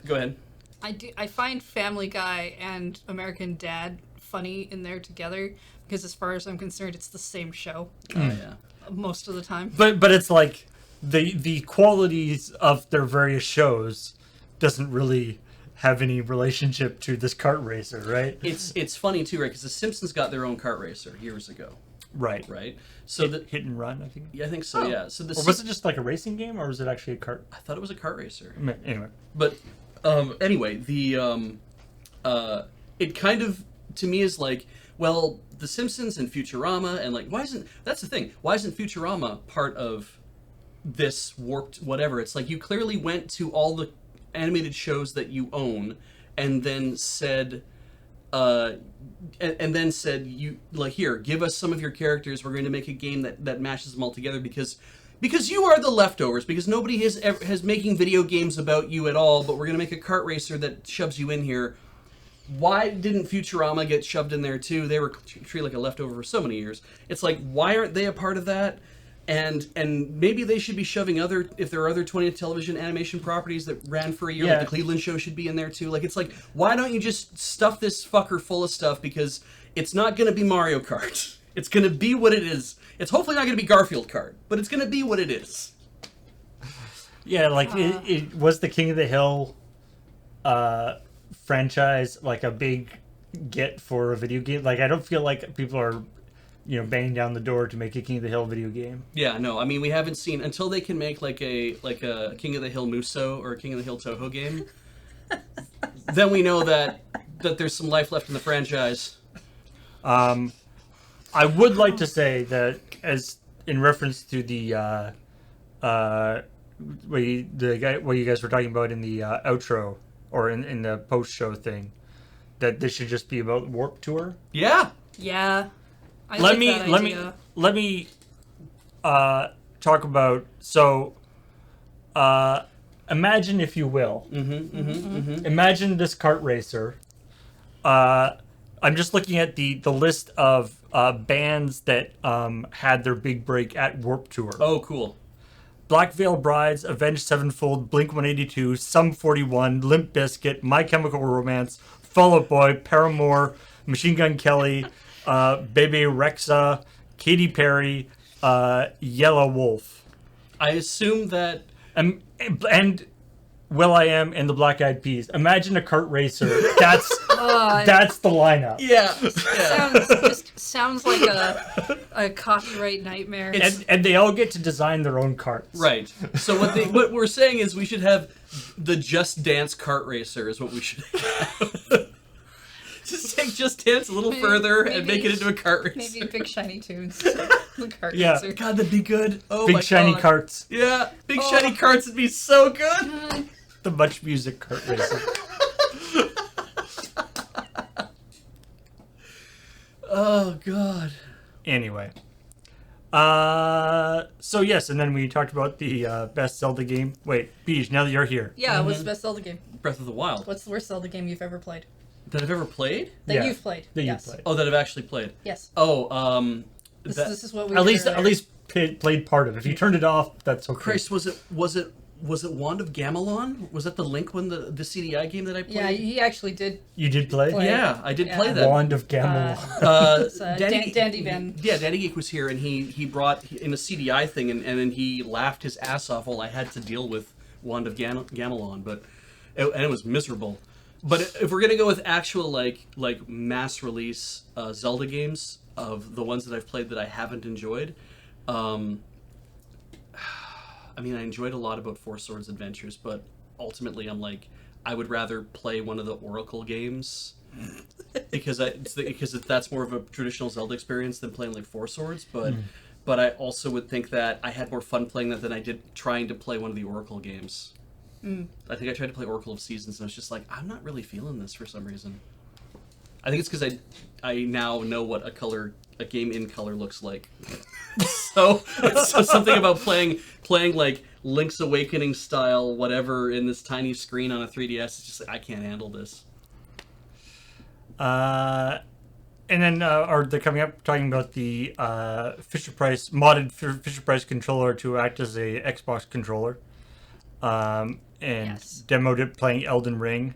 Go ahead. I find Family Guy and American Dad funny in there together because, as far as I'm concerned, it's the same show Oh yeah. most of the time. But it's like the qualities of their various shows doesn't really have any relationship to this kart racer, right? It's funny too, right? Because the Simpsons got their own kart racer years ago, Right. right? So the Hit and Run, I think. yeah, I think so. Oh. Yeah. So the Or was it just like a racing game, or was it actually a kart? I thought it was a kart racer. Anyway. But anyway, the it kind of to me is like, well, The Simpsons and Futurama and like that's the thing. Why isn't Futurama part of this warped whatever? It's like you clearly went to all the animated shows that you own and then said and then said you like, here, give us some of your characters. We're going to make a game that mashes them all together because you are the leftovers, because nobody has making video games about you at all, but we're going to make a kart racer that shoves you in here. Why didn't Futurama get shoved in there too? They were treated like a leftover for so many years. It's like, why aren't they a part of that? And maybe they should be shoving if there are other 20th television animation properties that ran for a year, like the Cleveland Show should be in there too. Like, it's like, why don't you just stuff this fucker full of stuff? Because it's not going to be Mario Kart. It's going to be what it is. It's hopefully not going to be Garfield Kart, but it's going to be what it is. Yeah, like it was the King of the Hill franchise like a big get for a video game. Like I don't feel like people are, banging down the door to make a King of the Hill video game. Yeah, no, I mean, we haven't seen until they can make like a King of the Hill Muso or a King of the Hill Toho game. Then we know that there's some life left in the franchise. I would like to say that, as in reference to the what you guys were talking about in the outro or in the post show thing, that this should just be about Warped Tour. Yeah. Yeah. I Let like me that let idea. me talk about imagine, if you will, imagine this kart racer. I'm just looking at the list of bands that had their big break at Warped Tour. Oh, cool. Black Veil Brides, Avenged Sevenfold, Blink-182, Sum 41, Limp Bizkit, My Chemical Romance, Fall Out Boy, Paramore, Machine Gun Kelly, Bebe Rexha, Katy Perry, Yellow Wolf. I assume that. And Will.i.am and the Black Eyed Peas. Imagine a kart racer. That's the lineup. Yeah. Sounds like a copyright nightmare. And they all get to design their own karts. Right. So what we're saying is we should have the Just Dance kart racer is what we should have. Just take Just Dance a little further and make it into a kart racer. Maybe Big Shiny Tunes. The kart Yeah. racer. God, that'd be good. Oh Big my shiny God. karts. Yeah, big shiny karts would be so good. The Much Music kart racer. Oh God. Anyway. So yes, and then we talked about the best Zelda game. Wait, Beej, now that you're here. Yeah, what's the best Zelda game? Breath of the Wild. What's the worst Zelda game you've ever played? That I've ever played? That Yeah, you've played. that you've Yes. played. Oh, that I've actually played. Yes. Oh, This is what we At did least earlier. played part of it. If you turned it off, that's okay. Christ, was it Wand of Gamelon? Was that the Link one, the CDI game that I played? Yeah, he actually did. You did play? Play. Yeah, I did play Yeah. that. Wand of Gamelon. It's, Dandy Ben. Yeah, Dandy Geek was here, and he brought in a CDI thing, and then he laughed his ass off while I had to deal with Wand of Gamelon, and it was miserable. But if we're gonna go with actual like mass release Zelda games of the ones that I've played that I haven't enjoyed, I mean, I enjoyed a lot about Four Swords Adventures, but ultimately I'm like, I would rather play one of the Oracle games because that's more of a traditional Zelda experience than playing like Four Swords. But I also would think that I had more fun playing that than I did trying to play one of the Oracle games. I think I tried to play Oracle of Seasons, and I was just like, I'm not really feeling this for some reason. I think it's because I now know what a game in color looks like. so something about playing like Link's Awakening style whatever in this tiny screen on a 3DS is just like, I can't handle this. And then they're coming up talking about the Fisher-Price modded Fisher-Price controller to act as a Xbox controller, and Yes. demoed it playing Elden Ring.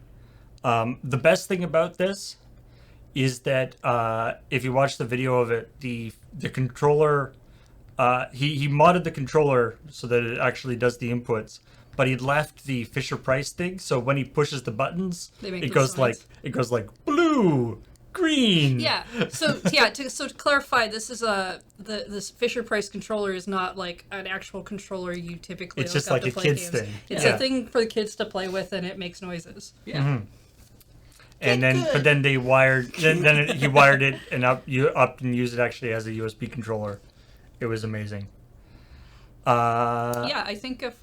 The best thing about this is that if you watch the video of it, the controller, he modded the controller so that it actually does the inputs, but he left the Fisher-Price thing, so when he pushes the buttons, They make it the goes signs. like blue, green. Yeah. So to clarify, this is this Fisher-Price controller is not like an actual controller you typically. It's hook just up like to a play kid's games. thing. It's Yeah. a thing for the kids to play with, and it makes noises. Yeah. And then, but then they wired. He wired it and up and used it actually as a USB controller. It was amazing. Yeah, I think if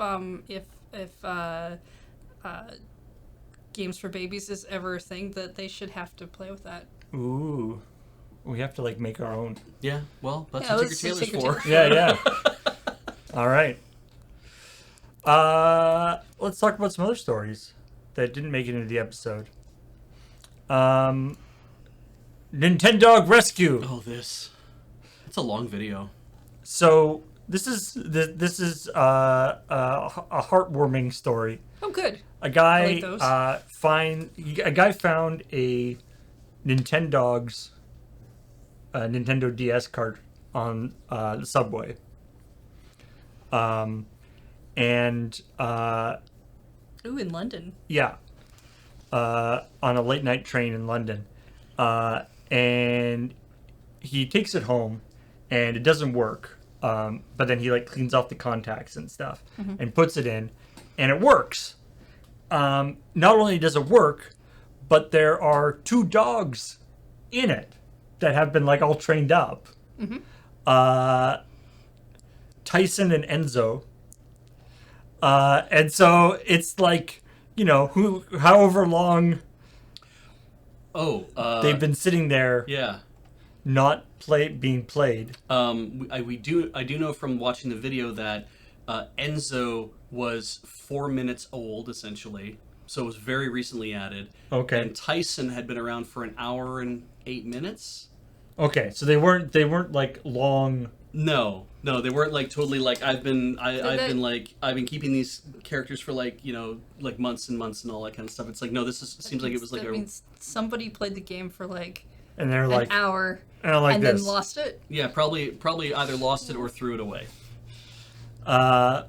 Games for Babies is ever a thing, that they should have to play with that. Ooh, we have to like make our own. Yeah, well, that's Yeah, what let's Tinker take your Tailor's for. Yeah. All right. Let's talk about some other stories that didn't make it into the episode. Nintendo Rescue. Oh, this. It's a long video. So this is a heartwarming story. Oh, good. A guy I like those. a guy found a Nintendo DS cart on the subway. And Ooh, in London. yeah, on a late night train in London, and he takes it home, and it doesn't work. But then he like cleans off the contacts and stuff, and puts it in, and it works. Not only does it work, but there are 2 dogs in it that have been like all trained up. Tyson and Enzo. And so it's like, however long they've been sitting there, Yeah. not being played. I do know from watching the video that Enzo was 4 minutes old, essentially. So it was very recently added. Okay. And Tyson had been around for an hour and 8 minutes. Okay, so they weren't like long. No, they weren't like totally like I've been keeping these characters for like months and months and all that kind of stuff. It's like no, seems like it was like that means somebody played the game for like And they're an like, hour like and this. then lost it. yeah, probably either lost it or threw it away.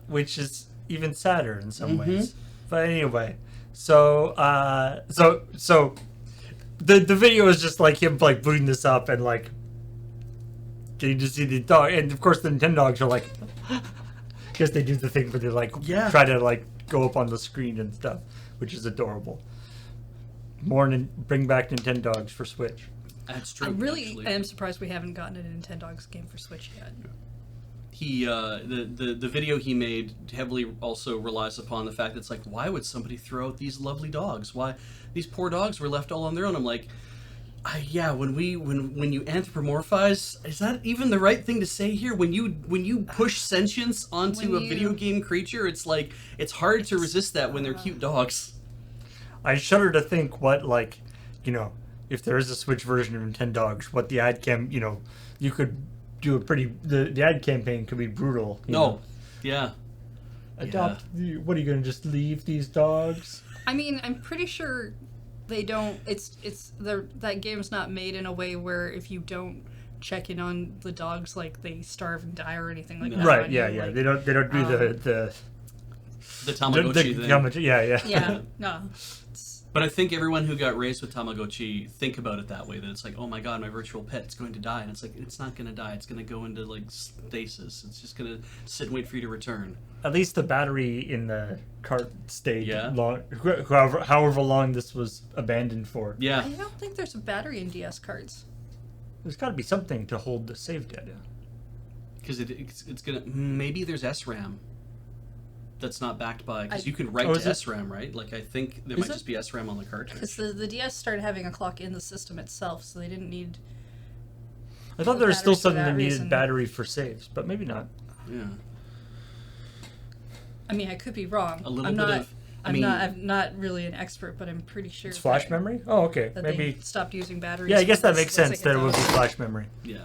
Which is even sadder in some ways. But anyway, so the video is just like him like booting this up and like getting to see the dog, and of course the Nintendo dogs are like, because they do the thing where they like try to like go up on the screen and stuff, which is adorable. Bring back Nintendo dogs for Switch. That's true. I really actually. am surprised we haven't gotten a Nintendogs game for Switch yet. He the video he made heavily also relies upon the fact that it's like, why would somebody throw out these lovely dogs? Why these poor dogs were left all on their own? I'm like, yeah, when you anthropomorphize, is that even the right thing to say here? When you push sentience onto a video game creature, it's like it's hard to resist that when they're cute dogs. I shudder to think what like if there is a Switch version of Nintendogs, what the ad you could do the ad campaign could be brutal. No, yeah. Adopt. What are you going to just leave these dogs? I mean, I'm pretty sure they don't. That game's not made in a way where if you don't check in on the dogs, like they starve and die or anything like that. Right. Yeah. Yeah. Like, they don't do the Tamagotchi thing. Yeah. Yeah. No. But I think everyone who got raised with Tamagotchi think about it that way, that it's like, oh my god, my virtual pet's going to die. And it's like, it's not going to die. It's going to go into, like, stasis. It's just going to sit and wait for you to return. At least the battery in the cart stayed Yeah. however long this was abandoned for. Yeah. I don't think there's a battery in DS cards. There's got to be something to hold the save data. Because it's going to... Maybe there's SRAM. That's not backed by... Because you can write to SRAM, right? Like, I think there might just be SRAM on the cartridge. Because the DS started having a clock in the system itself, so they didn't need... I thought there was still something that needed reason. battery for saves, but maybe not. Yeah. I mean, I could be wrong. A little bit of... I'm not really an expert, but I'm pretty sure... It's flash memory? Oh, okay. That Maybe... they stopped using batteries. Yeah, I guess that once makes sense that it would be out. flash memory. Yeah.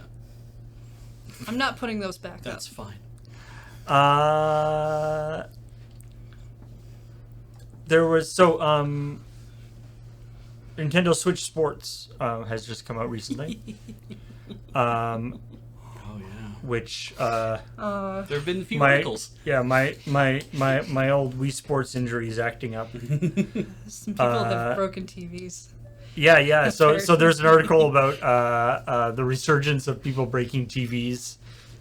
I'm not putting those back That's up. fine. There was Nintendo Switch Sports has just come out recently. Oh, yeah. Which There have been a few my articles. my old Wii Sports injury is acting up. Some people have broken TVs. Yeah. So there's an article about the resurgence of people breaking TVs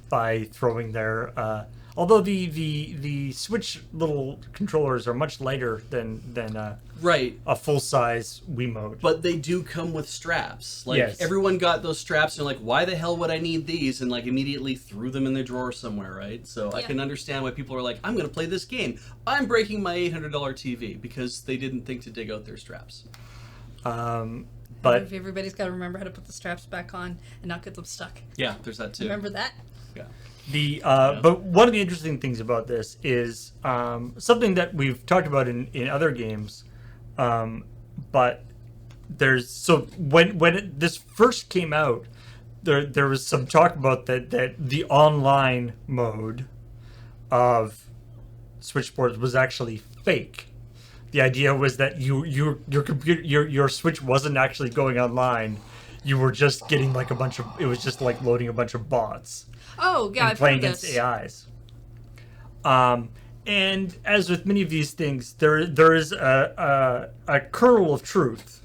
by throwing their. Although the Switch little controllers are much lighter than Right. a full size Wiimote. But they do come with straps. Like, Yes. everyone got those straps and like, why the hell would I need these? And like immediately threw them in their drawer somewhere, right? So I Yeah. can understand why people are like, I'm going to play this game. I'm breaking my $800 TV because they didn't think to dig out their straps. But Everybody's got to remember how to put the straps back on and not get them stuck. Yeah, there's that too. Remember that? Yeah. But one of the interesting things about this is something that we've talked about in other games, but when this first came out, there was some talk about that the online mode of Switch Sports was actually fake. The idea was that your computer your Switch wasn't actually going online. You were just getting like it was just like loading a bunch of bots. Oh, yeah, And I've playing heard against this. AIs. And as with many of these things, there is a kernel of truth,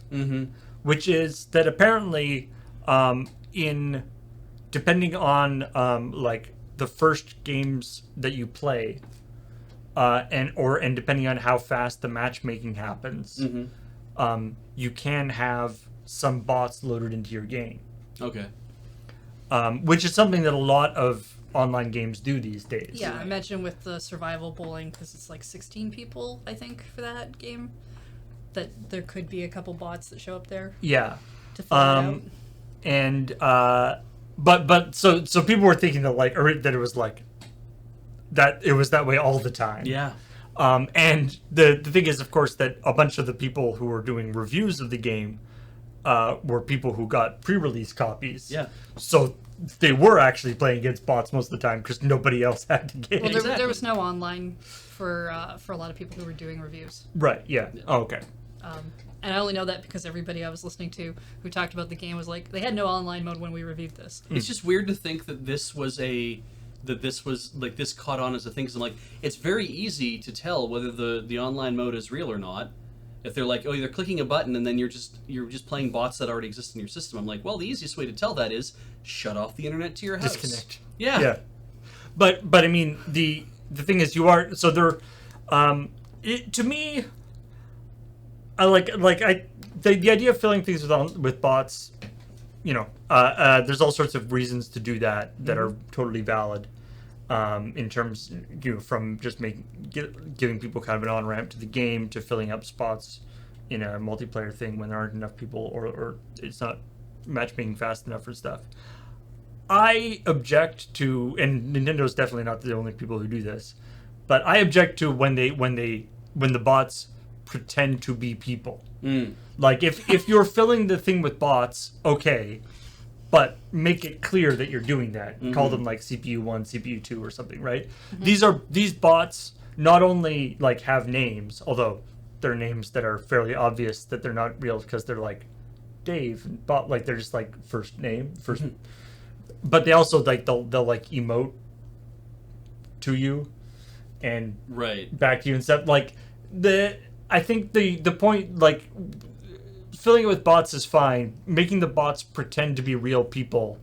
which is that apparently, depending on like the first games that you play, and depending on how fast the matchmaking happens, you can have some bots loaded into your game. Okay. Which is something that a lot of online games do these days. Yeah, I imagine with the survival bowling, because it's like 16 people, I think, for that game, that there could be a couple bots that show up there Yeah. to fill it out. And so people were thinking that it was like that it was that way all the time. Yeah. And the thing is, of course, that a bunch of the people who were doing reviews of the game were people who got pre-release copies. Yeah. So they were actually playing against bots most of the time because nobody else had the game. Well, Exactly. there was no online for a lot of people who were doing reviews. Right. Yeah. Oh, okay. And I only know that because everybody I was listening to who talked about the game was like, they had no online mode when we reviewed this. It's just weird to think that this was this caught on as a thing. 'Cause I'm like, it's very easy to tell whether the online mode is real or not. If they're like, oh, you're clicking a button and then you're just playing bots that already exist in your system. I'm like, well, the easiest way to tell that is shut off the internet to your house. Disconnect. Yeah. Yeah. But I mean the thing is to me the idea of filling things with bots, there's all sorts of reasons to do that are totally valid. In terms, from just giving people kind of an on-ramp to the game to filling up spots in a multiplayer thing when there aren't enough people or it's not matchmaking fast enough for stuff. I object to, and Nintendo's definitely not the only people who do this, but I object to when the bots pretend to be people. Like if you're filling the thing with bots, okay, but make it clear that you're doing that. Call them like CPU 1, CPU 2 or something, right? These bots not only like have names, although they're names that are fairly obvious that they're not real because they're like Dave and bot, like they're just like first name, first. But they also like they'll like emote to you and Right. back to you and stuff. Like I think the point, like, filling it with bots is fine. Making the bots pretend to be real people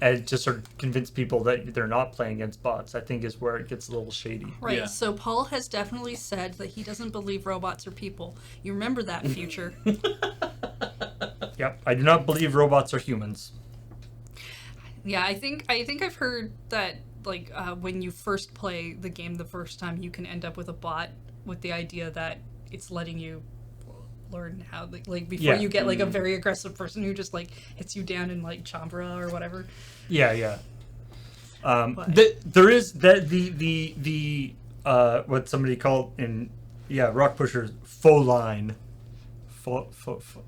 and to sort of convince people that they're not playing against bots, I think is where it gets a little shady. Right, Yeah. so Paul has definitely said that he doesn't believe robots are people. You remember that, Future. Yep, I do not believe robots are humans. Yeah, I think I've heard that, like, when you first play the game the first time, you can end up with a bot with the idea that it's letting you learn how, like before Yeah. you get, like, a very aggressive person who just, like, hits you down in, like, Chambra or whatever. Yeah. But- There is that the what somebody called in Rock Pushers faux line,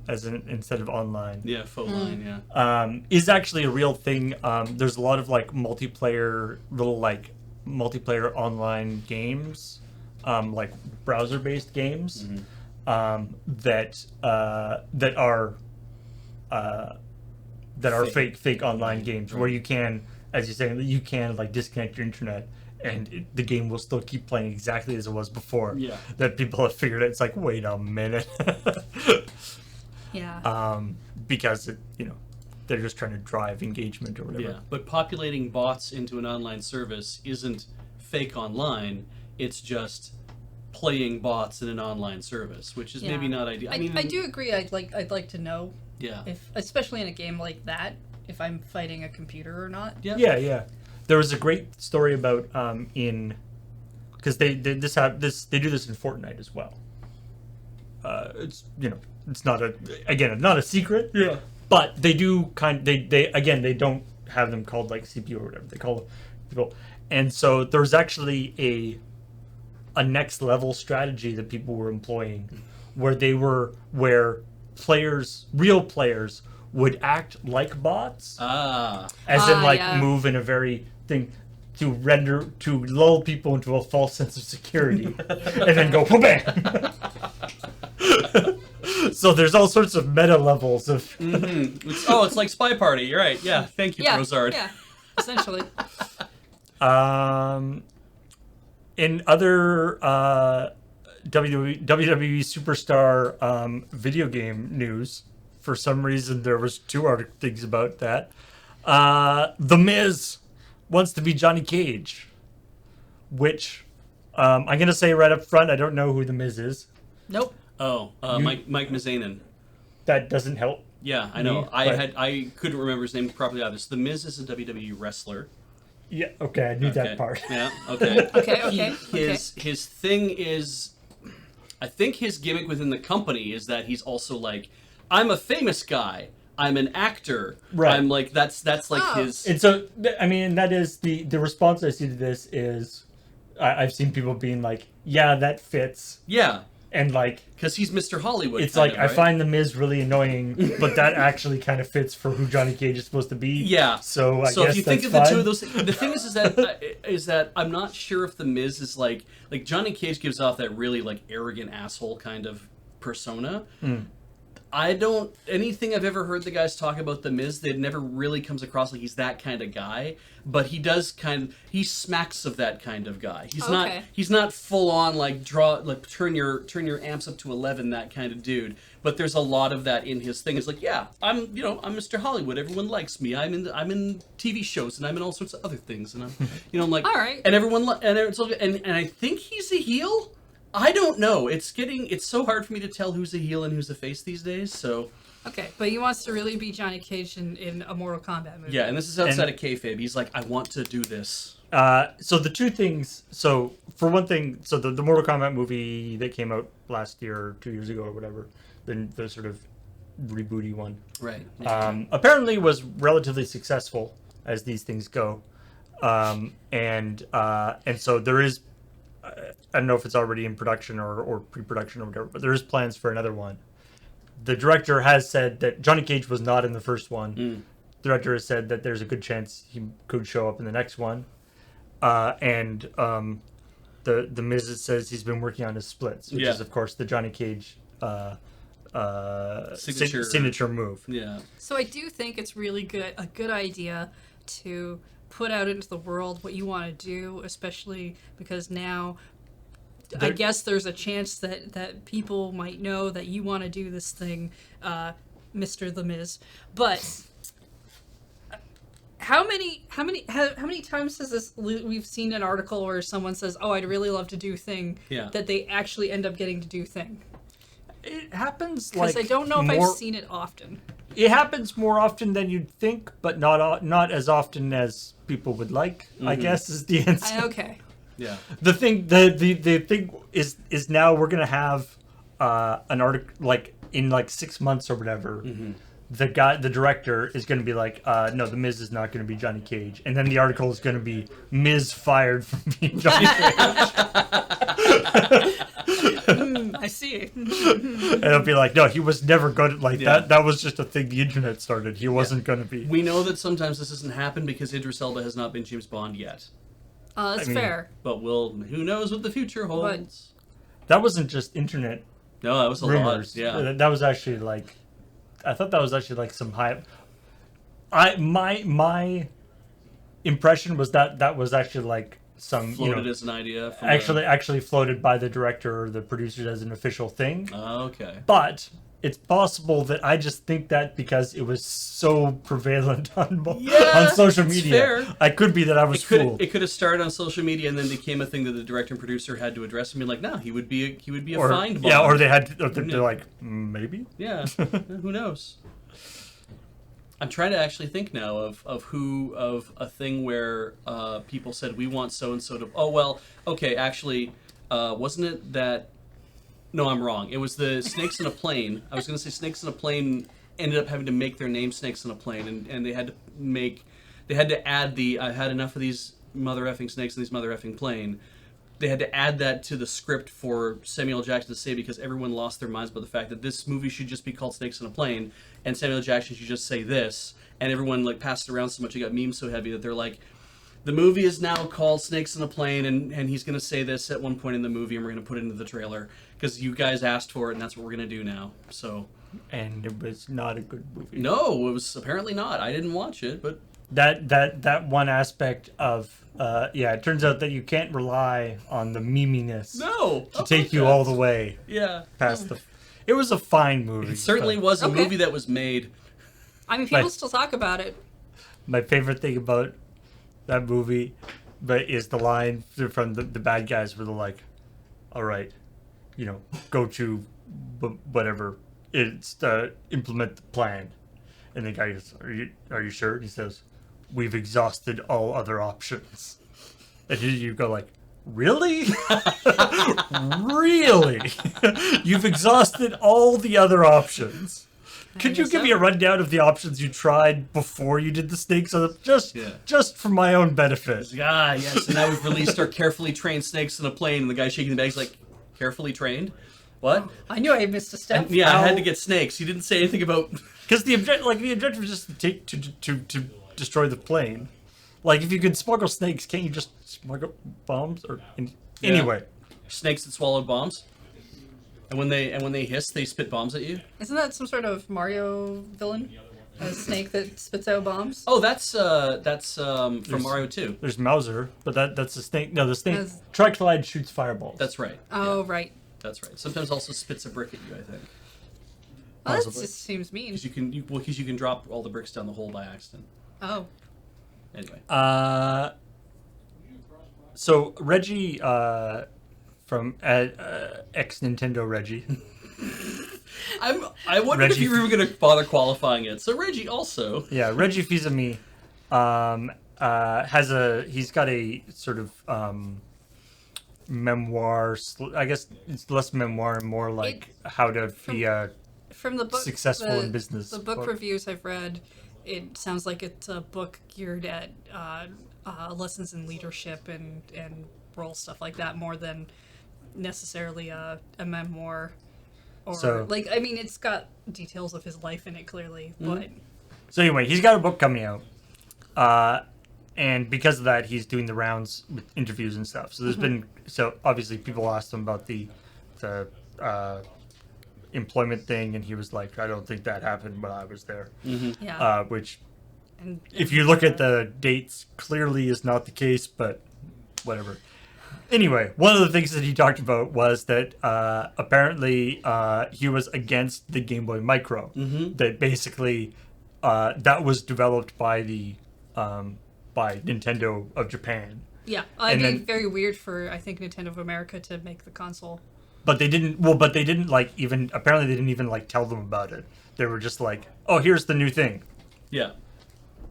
as in instead of online. Yeah, faux line, yeah. Is actually a real thing. There's a lot of like multiplayer online games, like browser-based games, that are fake online games where you can, as you say, you can like disconnect your internet and the game will still keep playing exactly as it was before. Yeah. That people have figured out. It's like, wait a minute. Yeah. Because they're just trying to drive engagement or whatever. Yeah, but populating bots into an online service isn't fake online. It's just playing bots in an online service, which is Yeah. maybe not ideal. I do agree. I'd like to know Yeah. if, especially in a game like that, if I'm fighting a computer or not. Yeah. There was a great story about because they do this in Fortnite as well. It's not not a secret. Yeah. But they do they don't have them called like CPU or whatever they call them people. And so there's actually a next level strategy that people were employing where real players would act like bots, as in like yeah. move in a very thing to lull people into a false sense of security and then go bam. So there's all sorts of meta levels of It's like Spy Party. You're right. Yeah. Thank you, Brozard. Yeah, essentially. in other WWE Superstar video game news. For some reason, there was 2 things about that. The Miz wants to be Johnny Cage, which I'm gonna say right up front, I don't know who the Miz is. Nope. Oh, Mike Mizanin. That doesn't help. Yeah, I know. Me, I couldn't remember his name properly. Obviously, The Miz is a WWE wrestler. Yeah. Okay, I knew that part. Yeah. Okay. Okay. His thing is, I think his gimmick within the company is that he's also like, I'm a famous guy. I'm an actor. Right. I'm like that's like Oh. his. And so, that is the response I see to this is, I've seen people being like, yeah, that fits. Yeah, And like, because he's Mr. Hollywood. it's kind like, of, I right? find the Miz really annoying, but that actually kind of fits for who Johnny Cage is supposed to be. Yeah. So I So guess if you think that's of the two fine. of those, the thing is that I'm not sure if the Miz is like Johnny Cage gives off that really like arrogant asshole kind of persona. I don't anything I've ever heard the guys talk about the Miz, it never really comes across like he's that kind of guy, but he does he smacks of that kind of guy. He's not full on like turn your amps up to 11 that kind of dude, but there's a lot of that in his thing. It's like, yeah, I'm Mr. Hollywood. Everyone likes me. I'm in TV shows and I'm in all sorts of other things and I'm like, All right. and everyone and I think he's a heel. I don't know. It's so hard for me to tell who's a heel and who's a face these days. So Okay, but he wants to really be Johnny Cage in a Mortal Kombat movie. yeah, and this is outside of kayfabe. He's like, I want to do this. So the 2 things. So for one thing, so the Mortal Kombat movie that came out last year or 2 years ago or whatever, the sort of rebooty one, Right. apparently was relatively successful as these things go, and so there is. I don't know if it's already in production or pre-production or whatever, but there is plans for another one. the director has said that Johnny Cage was not in the first one. The director has said that there's a good chance he could show up in the next one. And the Miz says he's been working on his splits, which is of course the Johnny Cage signature move. Yeah. So I do think it's really a good idea to put out into the world what you want to do, especially because now I guess there's a chance that people might know that you want to do this thing, Mr. The Miz. But how many times has this we've seen an article where someone says, "Oh, I'd really love to do thing," that they actually end up getting to do thing? It happens because I don't know if I've seen it often. It happens more often than you'd think, but not as often as people would like. I guess is the answer. Okay. Yeah. The thing is now we're gonna have an article like in like 6 months or whatever. The director is gonna be like, no, the Miz is not gonna be Johnny Cage, and then the article is gonna be Miz fired from being Johnny Cage. I see. And it'll be like, no, he was never going to like that. That was just a thing the internet started. He wasn't going to be. We know that sometimes this doesn't happen because Idris Elba has not been James Bond yet. That's fair. But who knows what the future holds? That wasn't just internet. No, that was a rumors. lot. Yeah, that was actually like, I thought that was actually like some hype. My impression was that was actually like some floated as an idea. From actually floated by the director or the producers as an official thing. Okay. But it's possible that I just think that because it was so prevalent on social media. Fair. I could be that I was fooled. It could have started on social media and then became a thing that the director and producer had to address and be like, no, he would be a find Bond. Yeah, or they had to, they're like, maybe. Yeah, who knows? I'm trying to actually think now of a thing where people said we want so and so to. Oh well, okay. Actually, wasn't it that? No, I'm wrong. It was the Snakes in a Plane. I was going to say Snakes in a Plane ended up having to make their name Snakes in a Plane, and they had to add the I had enough of these mother effing snakes in these mother effing plane. They had to add that to the script for Samuel Jackson to say because everyone lost their minds about the fact that this movie should just be called Snakes in a Plane, and Samuel Jackson should just say this, and everyone like passed it around so much it got memes so heavy that they're like, the movie is now called Snakes in a Plane, and he's going to say this at one point in the movie, and we're going to put it into the trailer because you guys asked for it, and that's what we're going to do now. So, and it was not a good movie. No, it was apparently not. I didn't watch it, but that one aspect of it turns out that you can't rely on the meminess to take you all the way past the. It was a fine movie. It certainly was a movie that was made. I mean, people still talk about it. My favorite thing about that movie is the line from the bad guys where they're like, all right, go to whatever, it's implement the plan. And the guy goes, are you sure? And he says, we've exhausted all other options. And you go like, really? Really? You've exhausted all the other options. Could you give me a rundown of the options you tried before you did the snakes? Just for my own benefit. Yes. And now we've released our carefully trained snakes in a plane, and the guy shaking the bag's like, carefully trained? What? I knew I missed a step. And, I had to get snakes. He didn't say anything about. Because the objective was just to destroy the plane. Like if you could smuggle snakes, can't you just smuggle bombs? Anyway, snakes that swallowed bombs. And when they hiss, they spit bombs at you. Isn't that some sort of Mario villain? A snake that spits out bombs? Oh, that's from Mario 2. There's Mauser, but that's a snake. No, the snake Triclide shoots fireballs. That's right. Oh, right. That's right. Sometimes also spits a brick at you, I think. Well, that just seems mean. Because you can drop all the bricks down the hole by accident. Oh. Anyway. So Reggie from ex Nintendo Reggie. I wondered if you were even going to bother qualifying it. So Reggie also. Yeah, Reggie Fils-Aimé he's got a sort of memoir. I guess it's less memoir and more like how to be from the book, successful in business. The book reviews I've read, it sounds like it's a book geared at lessons in leadership and role stuff like that more than necessarily a memoir. Or So- like, I mean, it's got details of his life in it clearly, but So anyway, he's got a book coming out, and because of that, he's doing the rounds with interviews and stuff. So there's been obviously people asked him about the employment thing, and he was like, "I don't think that happened when I was there," yeah. which. And If you look at the dates, clearly is not the case, but whatever. Anyway, one of the things that he talked about was that apparently he was against the Game Boy Micro. That basically that was developed by by Nintendo of Japan, yeah, and it'd be then- very weird for I think Nintendo of America to make the console. but they didn't. Well, but they didn't like even. Apparently, they didn't even like tell them about it. They were just like, "Oh, here's the new thing. Yeah.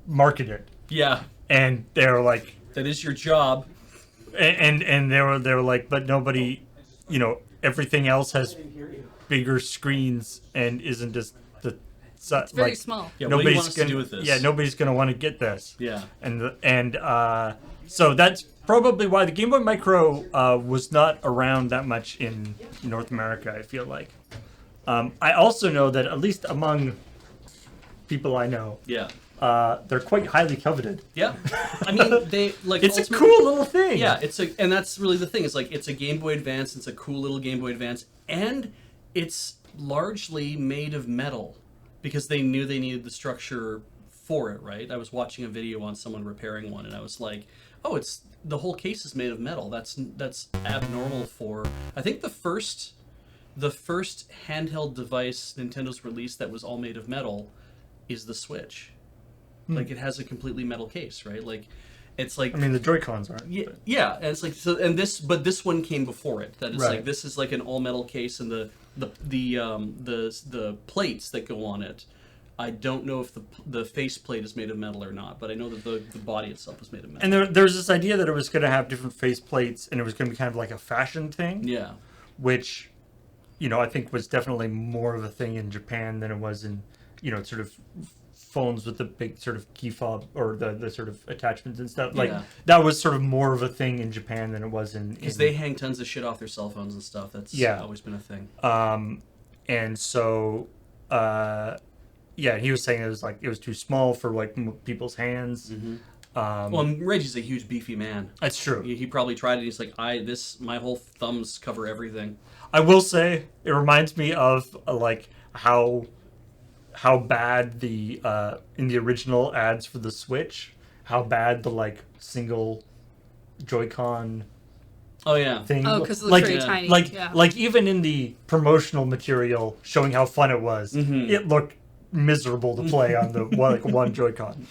Market it." Yeah. And they were like, That is your job. and they were like, but nobody, everything else has bigger screens and isn't just the It's very small. Yeah, what do you want us to gonna, do with this? Yeah, nobody's gonna want to get this. Yeah. And so that's probably why the Game Boy Micro was not around that much in North America. I feel like. I also know that at least among people I know, Yeah. they're quite highly coveted. Yeah. I mean, they like. It's a ultimately- cool little thing. Yeah, and that's really the thing. It's like it's a Game Boy Advance. It's a cool little Game Boy Advance, and it's largely made of metal because they knew they needed the structure for it. Right. I was watching a video on someone repairing one, and I was like, "Oh, it's the whole case is made of metal. That's abnormal for." I think the first handheld device Nintendo's released that was all made of metal is the Switch. Like it has a completely metal case, right? Like it's like I mean, the Joy-Cons aren't. yeah, but- yeah, and it's like so, and this one came before it. That it's Right. like this is like an all metal case, and the plates that go on it. I don't know if the face plate is made of metal or not, but I know that the body itself is made of metal. And there's this idea that it was going to have different face plates, and it was going to be kind of like a fashion thing, Yeah, which, I think was definitely more of a thing in Japan than it was in, sort of phones with the big sort of key fob or the sort of attachments and stuff. Like Yeah. that was sort of more of a thing in Japan than it was in. because they hang tons of shit off their cell phones and stuff. That's always been a thing. And so, he was saying it was too small for like people's hands. Well, and Reggie's a huge beefy man. That's true. He probably tried it. He's like, my whole thumbs cover everything. I will say it reminds me of like how bad the in the original ads for the Switch, how bad the like single Joy-Con Oh yeah. thing. Oh, because it looks like, very yeah. tiny. like yeah. like even in the promotional material showing how fun it was, it looked miserable to play on the one Joy-Con.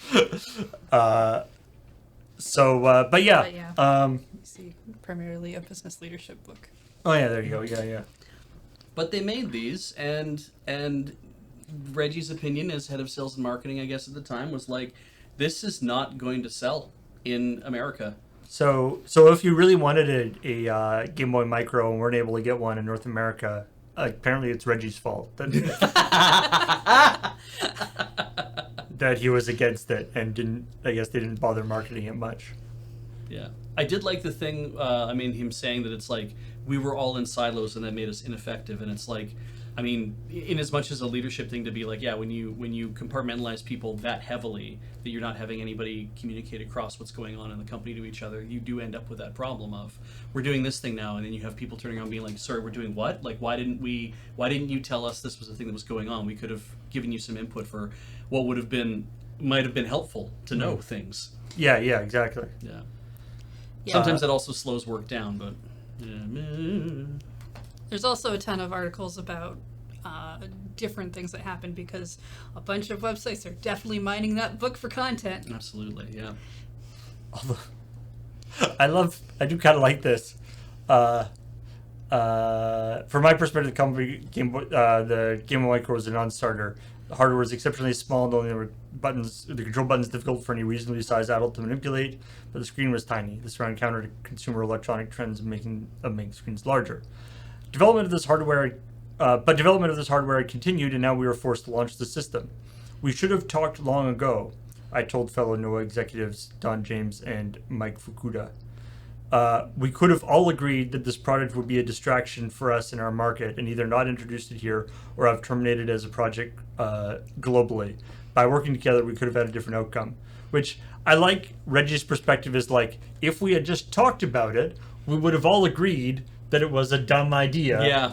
But yeah. But yeah. You see, primarily a business leadership book. Oh yeah, there you go. Yeah. But they made these, and Reggie's opinion as head of sales and marketing, I guess at the time, was like, this is not going to sell in America. So if you really wanted a Game Boy Micro and weren't able to get one in North America, apparently it's Reggie's fault that that he was against it and they didn't bother marketing it much. Yeah. I did like the thing, him saying that it's like, we were all in silos and that made us ineffective. And it's like, in as much as a leadership thing to be like, yeah, when you compartmentalize people that heavily that you're not having anybody communicate across what's going on in the company to each other, you do end up with that problem of, we're doing this thing now, and then you have people turning around being like, sorry, we're doing what? Like, why didn't you tell us this was the thing that was going on? We could have given you some input for what might have been helpful to know things. Yeah, exactly. Yeah. Yeah. Sometimes that also slows work down, but yeah. There's also a ton of articles about different things that happen because a bunch of websites are definitely mining that book for content. Absolutely, yeah. I do kind of like this. From my perspective, the Game Boy Micro was a non-starter. The hardware was exceptionally small, and only the control buttons difficult for any reasonably sized adult to manipulate, but the screen was tiny. This ran counter to consumer electronic trends of making screens larger. Development of this hardware had continued, and now we were forced to launch the system. We should have talked long ago, I told fellow NOAA executives Don James and Mike Fukuda. We could have all agreed that this product would be a distraction for us in our market and either not introduced it here or have terminated as a project globally. By working together, we could have had a different outcome. Which I like Reggie's perspective is like, if we had just talked about it, we would have all agreed that it was a dumb idea. Yeah.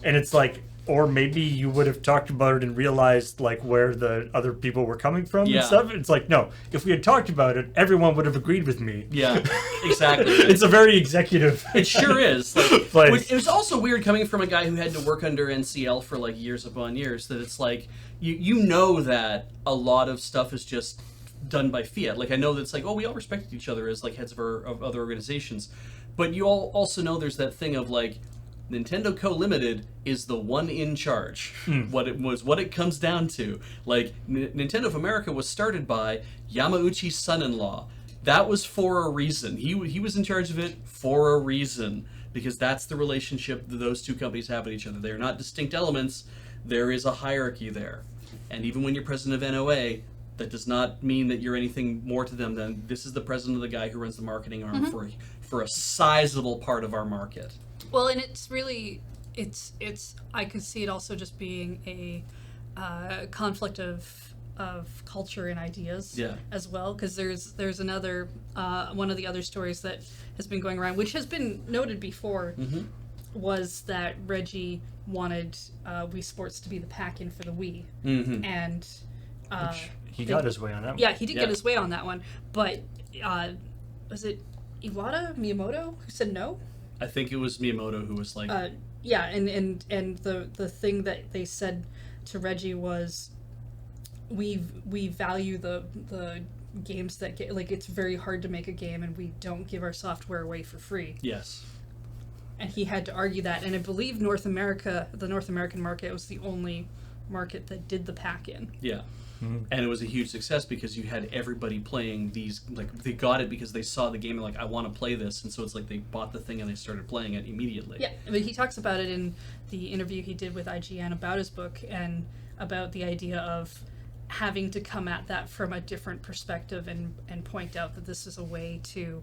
And it's like, or maybe you would have talked about it and realized like where the other people were coming from and stuff. It's like, no, if we had talked about it, everyone would have agreed with me. Yeah, exactly. It's a very executive. It sure is. Like, place. It was also weird coming from a guy who had to work under NCL for like years upon years, that it's like, you know that a lot of stuff is just done by fiat. Like, I know that it's like, oh, we all respected each other as like heads of other organizations. But you all also know there's that thing of like, Nintendo Co. Limited is the one in charge. What it comes down to. Like, Nintendo of America was started by Yamauchi's son-in-law. That was for a reason. He was in charge of it for a reason, because that's the relationship that those two companies have with each other. They're not distinct elements. There is a hierarchy there. And even when you're president of NOA, that does not mean that you're anything more to them than this is the president of the guy who runs the marketing arm for a sizable part of our market. Well, and it's really, it's I could see it also just being a conflict of culture and ideas as well, because there's another one of the other stories that has been going around, which has been noted before, was that Reggie wanted Wii Sports to be the pack-in for the Wii, and he got his way on that one. Yeah, he did get his way on that one, but was it Miyamoto who said no? I think it was Miyamoto who was like... yeah, and the thing that they said to Reggie was, we value the games that get, like, it's very hard to make a game and we don't give our software away for free. Yes. And he had to argue that, and I believe the North American market was the only market that did the pack-in. Yeah. And it was a huge success because you had everybody playing these, like, they got it because they saw the game and like, I want to play this, and so it's like they bought the thing and they started playing it immediately. Yeah, but he talks about it in the interview he did with IGN about his book, and about the idea of having to come at that from a different perspective and point out that this is a way to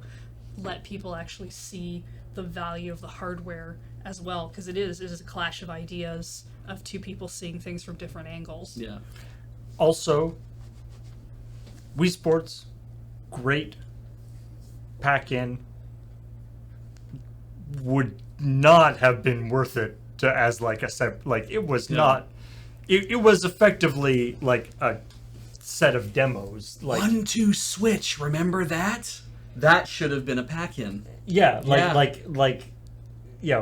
let people actually see the value of the hardware as well, because it is a clash of ideas of two people seeing things from different angles. Yeah. Also, Wii Sports, great pack-in, would not have been worth it to as like a like it was not. It was effectively like a set of demos. Like 1-2 switch, remember that? That should have been a pack-in. Yeah,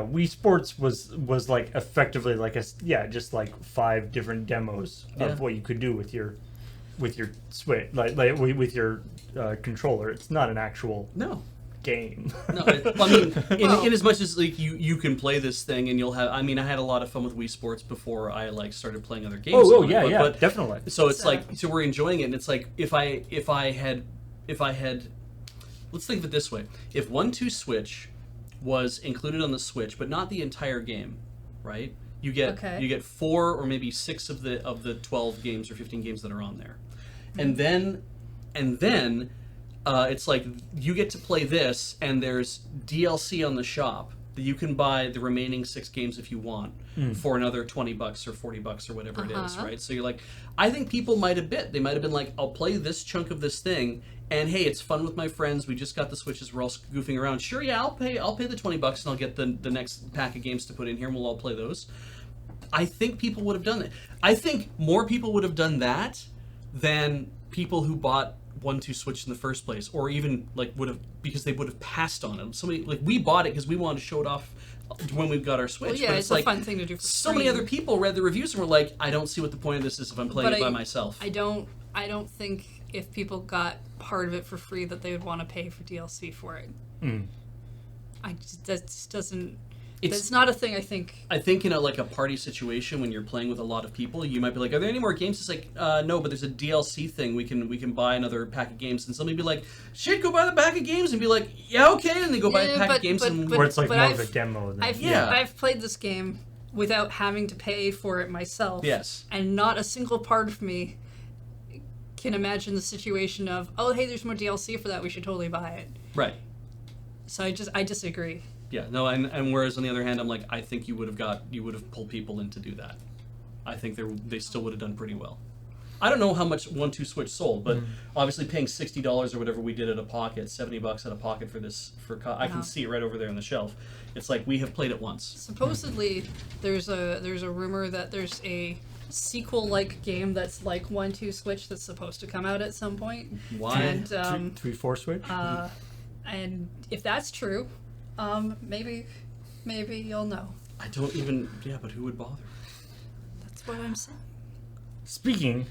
Wii Sports was like effectively like just like 5 different demos of what you could do with your Switch, like with your controller. It's not an actual game. No, I mean, in as much as like you can play this thing and you'll have. I mean, I had a lot of fun with Wii Sports before I like started playing other games. But definitely. So it's like we're enjoying it, and it's like if I had, let's think of it this way: if 1-2 Switch was included on the Switch, but not the entire game, right? You get 4 or maybe 6 of the 12 games or 15 games that are on there, and then it's like you get to play this, and there's DLC on the shop that you can buy the remaining 6 games if you want for another $20 or $40 or whatever it is, right? So you're like, I think people might have been like, I'll play this chunk of this thing, and hey, it's fun with my friends. We just got the Switches. We're all goofing around. Sure, yeah, I'll pay the $20 and I'll get the next pack of games to put in here, and we'll all play those. I think people would have done that. I think more people would have done that than people who bought 1-2 Switch in the first place, or even like because they would have passed on them. Somebody like we bought it because we wanted to show it off when we got our Switch. Well, yeah, but it's like, a fun thing to do for so many other people read the reviews and were like, I don't see what the point of this is if I'm playing it by myself. I don't think if people got part of it for free that they would want to pay for DLC for it. That just doesn't. It's not a thing. I think in a party situation when you're playing with a lot of people, you might be like, "Are there any more games?" It's like, "No, but there's a DLC thing. We can buy another pack of games." And somebody be like, "Shit, go buy the pack of games," and be like, "Yeah, okay," and they go buy a pack of games, where it's like more of a demo. I've played this game without having to pay for it myself. Yes, and not a single part of me can imagine the situation of, "Oh, hey, there's more DLC for that. We should totally buy it." Right. So I disagree. Yeah, no, and whereas on the other hand, I'm like, I think you would have pulled people in to do that. I think they still would have done pretty well. I don't know how much 1-2 Switch sold, but obviously paying $60 or whatever we did at a pocket, $70 at a pocket for this I can see it right over there on the shelf. It's like we have played it once. Supposedly, there's a rumor that there's a sequel-like game that's like 1-2 Switch that's supposed to come out at some point. Why? And 3-4 Switch. and if that's true, maybe you'll know. I don't even. Yeah, but who would bother? That's what I'm saying. Speaking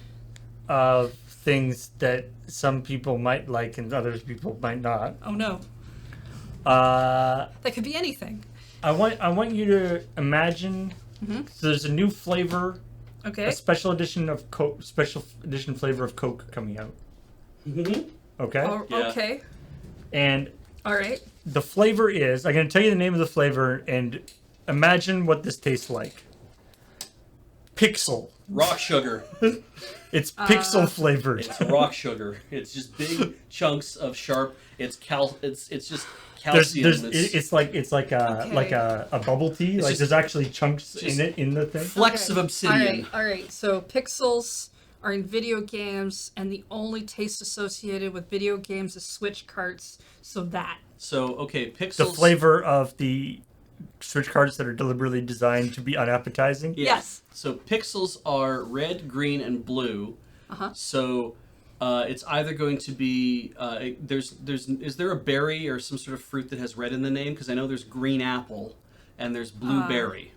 of things that some people might like and other people might not, Oh no, that could be anything. I want you to imagine. So there's a new flavor, Okay. a special edition flavor of Coke coming out. Okay. Yeah. Okay. And All right. the flavor is, I'm going to tell you the name of the flavor and imagine what this tastes like. Pixel. Rock sugar. It's pixel flavored. It's rock sugar. It's just big chunks of sharp. It's just There's, calcium. it's like a bubble tea. Like just- there's actually chunks in it in the thing. flecks of obsidian. All right. So pixels are in video games, and the only taste associated with video games is Switch carts. So that. So okay, pixels. The flavor of the Switch cards that are deliberately designed to be unappetizing. Yes. So pixels are red, green, and blue. So it's either going to be is there a berry or some sort of fruit that has red in the name? Because I know there's green apple and there's blueberry.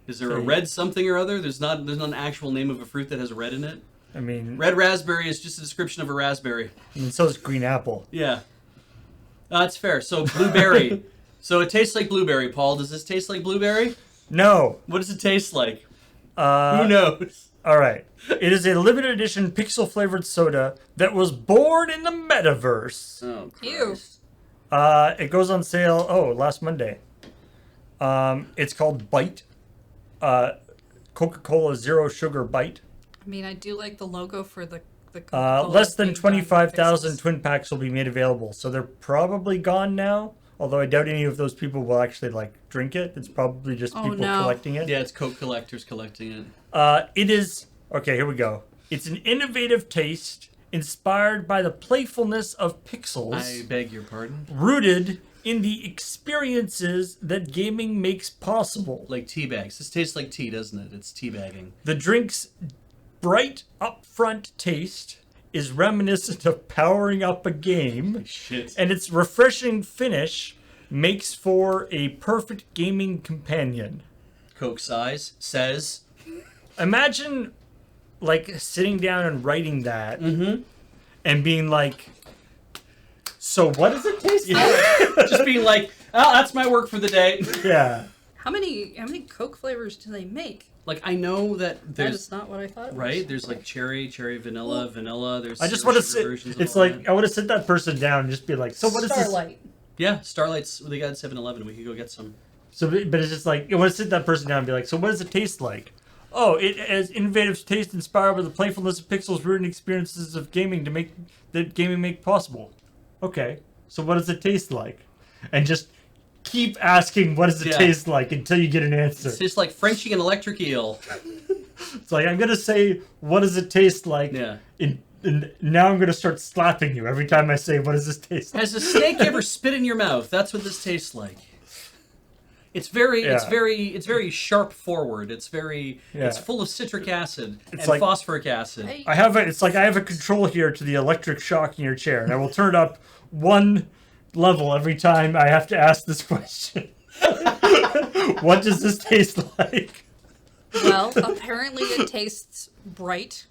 Is there a red something or other? There's not an actual name of a fruit that has red in it. I mean, Red raspberry is just a description of a raspberry. so is green apple. Yeah. That's fair. So blueberry. So it tastes like blueberry, Paul. Does this taste like blueberry? No. What does it taste like? Who Who knows? All right. It is a limited edition pixel flavored soda that was born in the metaverse. Oh, Ew. It goes on sale. Last Monday. It's called Bite. Coca-Cola Zero Sugar Bite. I mean, I do like the logo for the. Less than being done with 25,000 pixels. twin packs will be made available, so they're probably gone now. Although I doubt any of those people will actually drink it. It's probably just people collecting it. Yeah, it's Coke collectors collecting it. It is okay. Here we go. It's an innovative taste inspired by the playfulness of pixels, I beg your pardon. rooted in the experiences that gaming makes possible. Like tea bags. This tastes like tea, doesn't it? It's tea bagging. The drink's bright, upfront taste is reminiscent of powering up a game, Shit. and its refreshing finish makes for a perfect gaming companion. Coke size says. Imagine, sitting down and writing that, and being like, so what does it taste like? Just being like, oh, that's my work for the day. Yeah. How many Coke flavors do they make? Like, I know that That there's... is not what I thought it was. Right? There's cherry, vanilla. There's I just zero want to sugar sit. versions of It's all like that. I want to sit that person down and just be like, so what is this? Starlight. Yeah, Starlight's... They got 7-Eleven. We could go get some. So, but it's just like I want to sit that person down and be like, so what does it taste like? Oh, it has innovative taste inspired by the playfulness of pixels, rooted in experiences of gaming to make that gaming make possible. Okay, so what does it taste like? And just keep asking, what does it taste like until you get an answer. It tastes like Frenchie and electric eel. It's like I'm gonna say, what does it taste like? Yeah. And now I'm gonna start slapping you every time I say, what does this taste like? Has a snake ever spit in your mouth? That's what this tastes like. It's very sharp forward. It's full of citric acid and like- phosphoric acid. Hey. I have a control here to the electric shock in your chair, and I will turn it up one level every time I have to ask this question. What does this taste like? Well, apparently it tastes bright,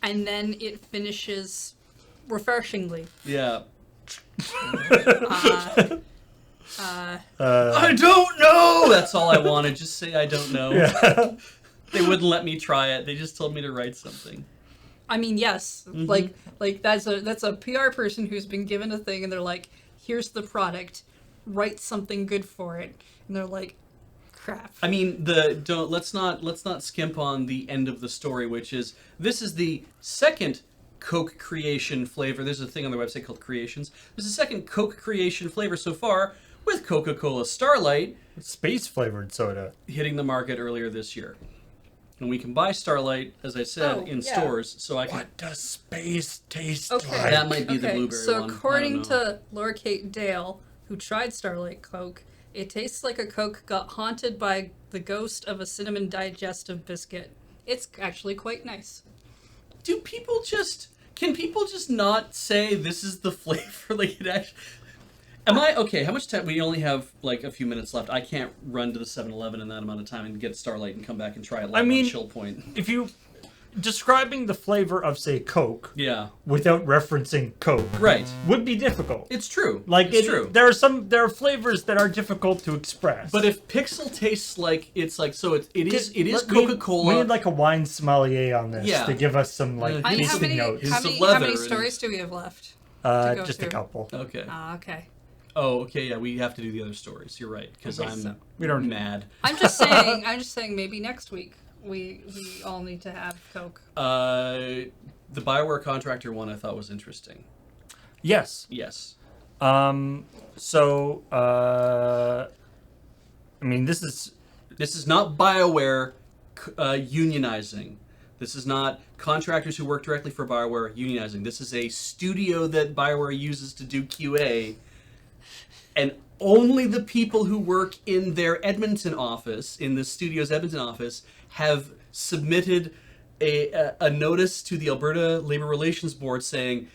and then it finishes refreshingly. Yeah. Uh, I don't know. That's all I wanted. Just say I don't know. Yeah. They wouldn't let me try it. They just told me to write something. I mean, yes, like that's a PR person who's been given a thing, and they're like, "Here's the product, write something good for it," and they're like, "Crap." I mean, let's not skimp on the end of the story, which is this is the second Coke creation flavor. There's a thing on their website called Creations. There's a second Coke creation flavor so far with Coca-Cola Starlight Space flavored soda. hitting the market earlier this year. And we can buy Starlight, as I said, in stores. So I can. What does space taste Okay. like? That might be the blueberry so one. according I don't know. to Laura Kate Dale, who tried Starlight Coke, it tastes like a Coke got haunted by the ghost of a cinnamon digestive biscuit. It's actually quite nice. Can people just not say this is the flavor? Like it actually. Am I okay? How much time? We only have like a few minutes left. I can't run to the 7-Eleven in that amount of time and get Starlight and come back and try it live on ChillPoint. If you describing the flavor of, say, Coke, Yeah, without referencing Coke, right. would be difficult. It's true. Like it's true. There are flavors that are difficult to express. But if Pixel tastes like it's like so, it is We Coca-Cola. need like a wine sommelier on this to give us some like I mean, How tasting many, notes. how, It's many, a how leather many and- stories do we have left? to go Just a through? couple. Okay. Okay. Oh, okay. Yeah, we have to do the other stories. You're right, because Okay, I'm so- We don't- mad. I'm just saying. I'm just saying. Maybe next week we all need to have Coke. The Bioware contractor one I thought was interesting. Yes. Yes. So I mean, this is This is not BioWare unionizing. This is not contractors who work directly for BioWare unionizing. This is a studio that BioWare uses to do QA, and only the people who work in their Edmonton office, in the studio's Edmonton office, have submitted a notice to the Alberta Labour Relations Board saying,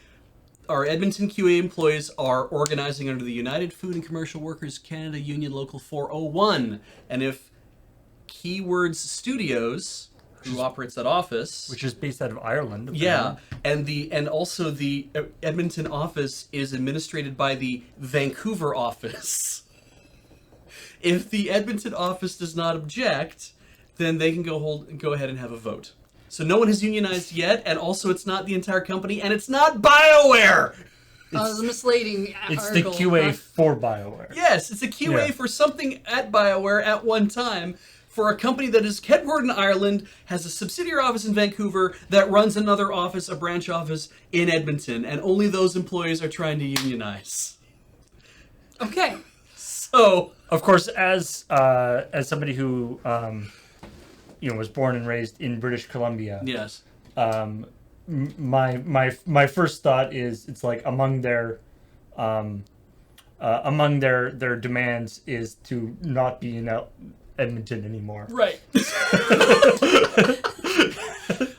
our Edmonton QA employees are organizing under the United Food and Commercial Workers Canada Union Local 401, and if Keywords Studios, who operates that office, which is based out of Ireland. yeah, and also the Edmonton office is administrated by the Vancouver office. If the Edmonton office does not object, then they can go ahead and have a vote. So no one has unionized yet, and also it's not the entire company, and it's not BioWare. It was a misleading It's the article. QA for BioWare. Yes, it's a QA Yeah. for something at BioWare at one time for a company that is headquartered in Ireland, has a subsidiary office in Vancouver that runs another office, a branch office in Edmonton, and only those employees are trying to unionize. Okay. So, Of course, as somebody who was born and raised in British Columbia, yes. my first thought is it's like among their demands is to not be in Edmonton anymore. Right.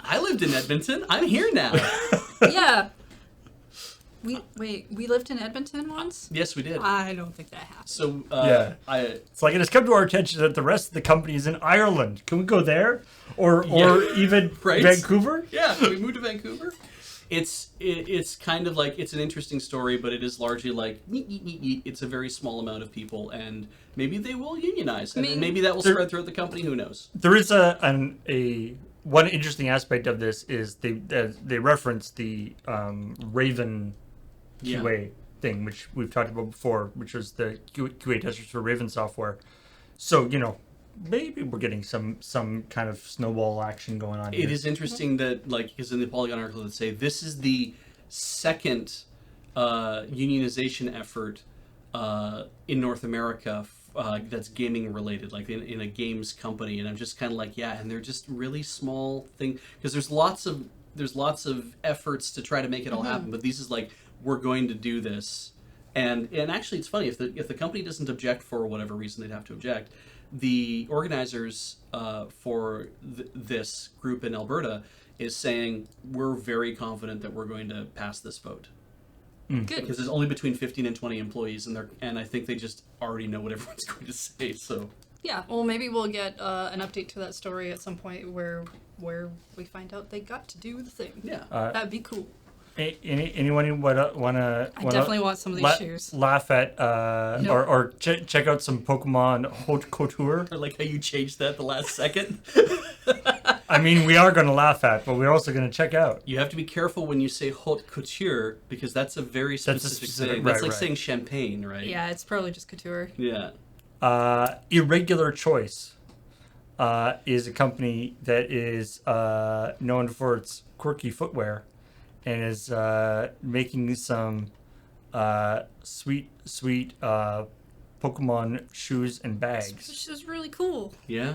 I lived in Edmonton. I'm here now. Yeah. We lived in Edmonton once? Yes, we did. I don't think that happened. So, Yeah. It's like it has come to our attention that the rest of the company is in Ireland. Can we go there, or even Right. Vancouver? Yeah, we moved to Vancouver. It's kind of like, it's an interesting story, but it is largely like, it's a very small amount of people, and maybe they will unionize, and I mean, maybe that will spread throughout the company, who knows. There is one interesting aspect of this is they reference the Raven QA thing, which we've talked about before, which was the QA testers for Raven software. So maybe we're getting some kind of snowball action going on here. It is interesting that, like, because in the Polygon article they say this is the second unionization effort in North America that's gaming related, like in a games company, and I'm just kind of like, yeah, and they're just really small thing, because there's lots of efforts to try to make it all happen, but these is like, we're going to do this, and actually it's funny, if the company doesn't object for whatever reason, they'd have to object. The organizers for this group in Alberta is saying, we're very confident that we're going to pass this vote. Good. Because there's only between 15 and 20 employees, and I think they just already know what everyone's going to say. So Yeah. Well, maybe we'll get an update to that story at some point where we find out they got to do the thing. yeah, That'd be cool. Anyone wanna I definitely want some of these shoes. laugh at No. or check out some Pokemon Haute Couture? I like how you changed that the last second. I mean, we are going to laugh at, but we're also going to check out. You have to be careful when you say haute couture, because that's a very specific, specific- thing. That's right, like right. saying champagne, right? Yeah, it's probably just couture. Yeah. Irregular Choice is a company that is known for its quirky footwear, and is making some sweet Pokemon shoes and bags. Which is really cool. Yeah.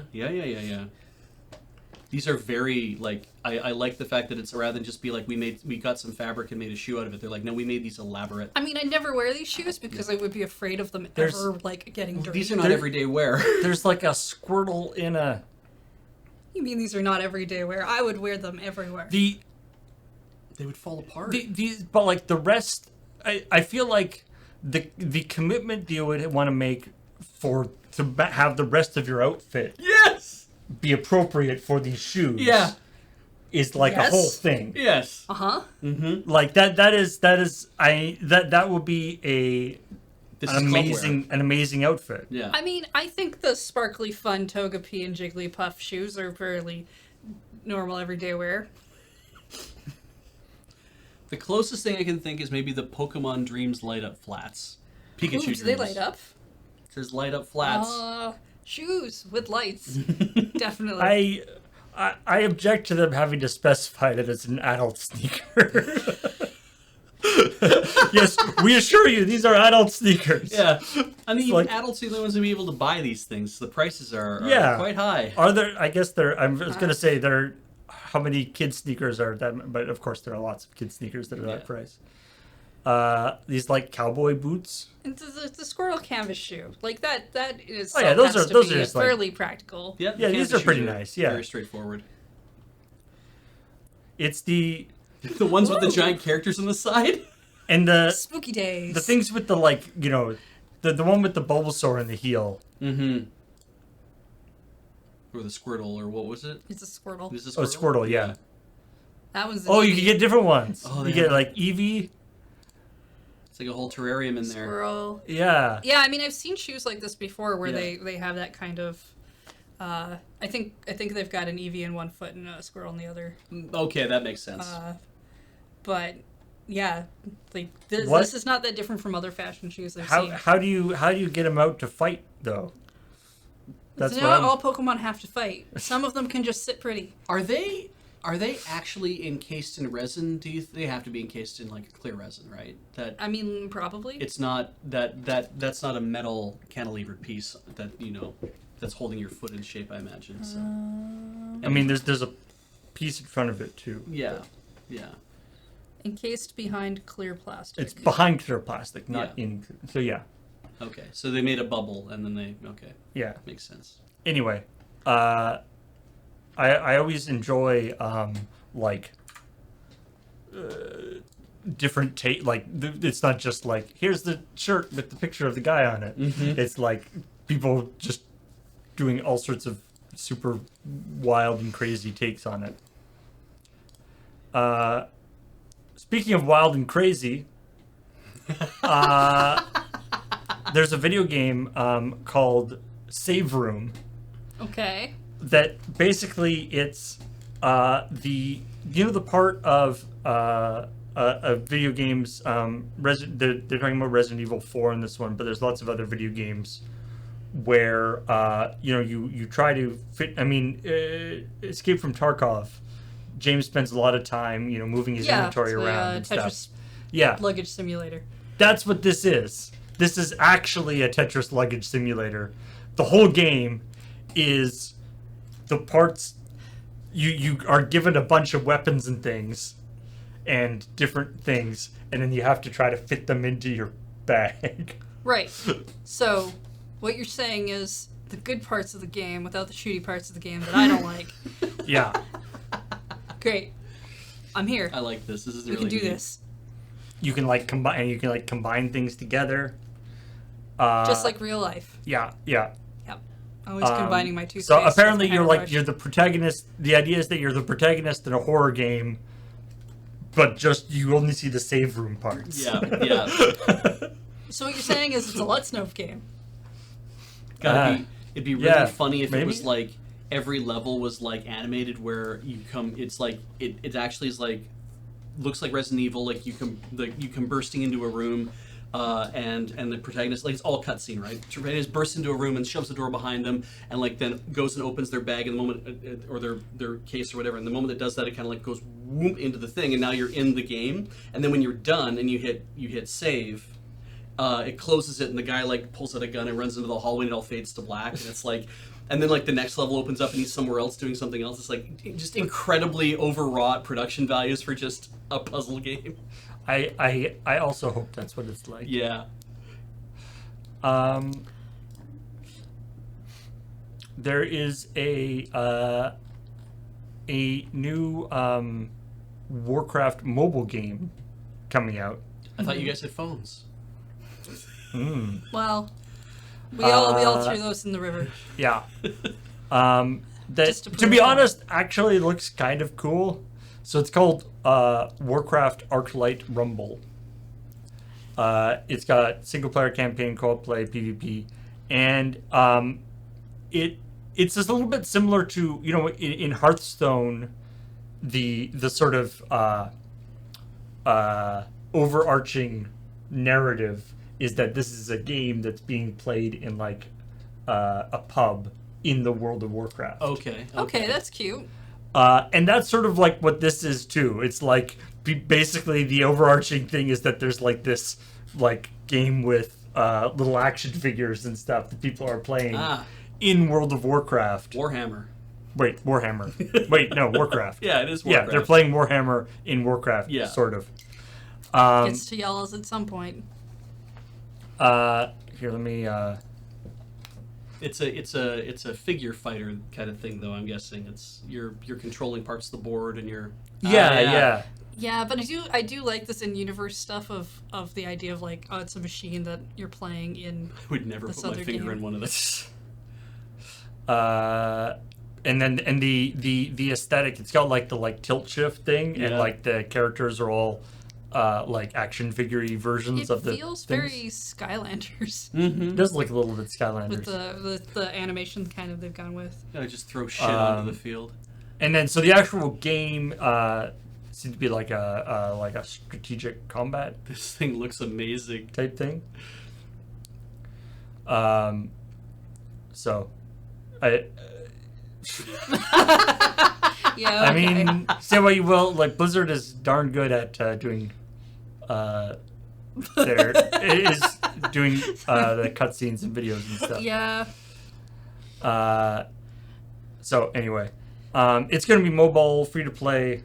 These are very, like, I like the fact that it's rather than just be like, we got some fabric and made a shoe out of it. They're like, no, we made these elaborate. I mean, I never wear these shoes because I would be afraid of them ever, like, getting dirty. These are not everyday wear. There's like a Squirtle in a... You mean these are not everyday wear? I would wear them everywhere. They would fall apart. But like the rest, I feel like the commitment you would want to make to have the rest of your outfit Yes! be appropriate for these shoes. Yeah. Is like a whole thing. Yes. Uh-huh. Mm-hmm. Like that will be an amazing outfit. Yeah. I mean, I think the sparkly, fun Togepi and Jigglypuff shoes are fairly normal everyday wear. The closest thing I can think is maybe the Pokemon Dreams light up flats. Pikachu Ooh, Dreams. do they light up? It says light up flats. Shoes with lights. Definitely. I object to them having to specify that it's an adult sneaker. Yes, we assure you these are adult sneakers. Yeah. I mean, like, adults are the ones who be able to buy these things. The prices are quite high. Are there, I guess there, I was going to say there, how many kids sneakers are that, but of course there are lots of kids sneakers that are that price. These like cowboy boots. And the squirrel canvas shoe, like that is. Oh yeah, those are just fairly like, practical. Yep, yeah, these are pretty nice. Yeah, very straightforward. It's the ones with the giant characters on the side, and the spooky days. The things with the like, you know, the one with the Bulbasaur in the heel. Mm-hmm. Or the Squirtle, or what was it? It's a Squirtle. Is it Squirtle? Oh, Squirtle, yeah. That one's. Oh, you can get different ones. Oh, you get like Eevee. It's like a whole terrarium in there. Squirrel. Yeah. Yeah, I mean, I've seen shoes like this before where they have that kind of. I think they've got an Eevee in one foot and a squirrel in the other. Okay, that makes sense. But yeah, like this is not that different from other fashion shoes I've seen. How do you get them out to fight though? That's not all Pokemon have to fight. Some of them can just sit pretty. Are they actually encased in resin? They have to be encased in like clear resin, right? I mean, probably. It's not that's not a metal cantilevered piece that that's holding your foot in shape, I imagine. So. I mean, there's a piece in front of it too. Yeah. Encased behind clear plastic. It's behind clear plastic, not in. So yeah. Okay, so they made a bubble and then yeah, makes sense. Anyway, I always enjoy different it's not just like here's the shirt with the picture of the guy on it. Mm-hmm. It's like people just doing all sorts of super wild and crazy takes on it. Speaking of wild and crazy, there's a video game called Save Room. Okay. That basically it's the part of video games. They're talking about Resident Evil 4 in this one, but there's lots of other video games where you try to fit. I mean, Escape from Tarkov. James spends a lot of time, moving his inventory around and Tetris stuff. Yeah, luggage simulator. That's what this is. This is actually a Tetris luggage simulator. The whole game is the parts. You are given a bunch of weapons and things, and different things, and then you have to try to fit them into your bag. Right. So, what you're saying is the good parts of the game without the shooty parts of the game that I don't like. Yeah. Great. I'm here. I like this. This is we really can do neat. this. You can combine things together. Just like real life. Yeah. Yep. Always combining my two. So apparently you're the protagonist. The idea is that you're the protagonist in a horror game, but just you only see the save room parts. Yeah. So what you're saying is it's a Let's Know game. It'd be really funny if it was like every level was like animated where you come. It's like it actually is like looks like Resident Evil. Like you come bursting into a room. and the protagonist, like, it's all cutscene, right? The protagonist bursts into a room and shoves the door behind them, and like then goes and opens their bag in the moment, or their case or whatever. And the moment it does that, it kind of like goes whoop into the thing, and now you're in the game. And then when you're done and you hit save, it closes it, and the guy like pulls out a gun and runs into the hallway, and it all fades to black, and it's like. And then, like, the next level opens up and he's somewhere else doing something else. It's, like, just incredibly overwrought production values for just a puzzle game. I also hope that's what it's like. Yeah. There is a new Warcraft mobile game coming out. I thought you guys had phones. Well, we all threw those in the river. Yeah. That, to be honest, actually looks kind of cool. So it's called Warcraft Arclight Rumble. It's got single player campaign, co-op play, PvP, and it's just a little bit similar to, you know, in Hearthstone, the sort of overarching narrative is that this is a game that's being played in like a pub in the World of Warcraft. Okay, that's cute. And that's sort of like what this is too. It's like basically the overarching thing is that there's like this like game with little action figures and stuff that people are playing in World of Warcraft. Warhammer. Wait, Warhammer. Wait, no, Warcraft. Yeah, it is Warcraft. Yeah, they're playing Warhammer in Warcraft, sort of. Gets to yellows at some point. Here, let me. It's a figure fighter kind of thing, though. I'm guessing it's you're controlling parts of the board and you're. Yeah. Yeah, but I do like this in universe stuff of the idea of like, oh, it's a machine that you're playing in. I would never put my finger in one of those. And the aesthetic, it's got like the like tilt shift thing, and like the characters are all like action figure-y versions of the things. It feels very Skylanders. Mm-hmm. It does look a little bit Skylanders. With the animation kind of they've gone with. Yeah, just throw shit onto the field. And then so the actual game seems to be like a strategic combat. This thing looks amazing. Type thing. So yeah. I mean, say what you will, like Blizzard is darn good at doing the cutscenes and videos and stuff. Yeah. So anyway, it's going to be mobile, free to play.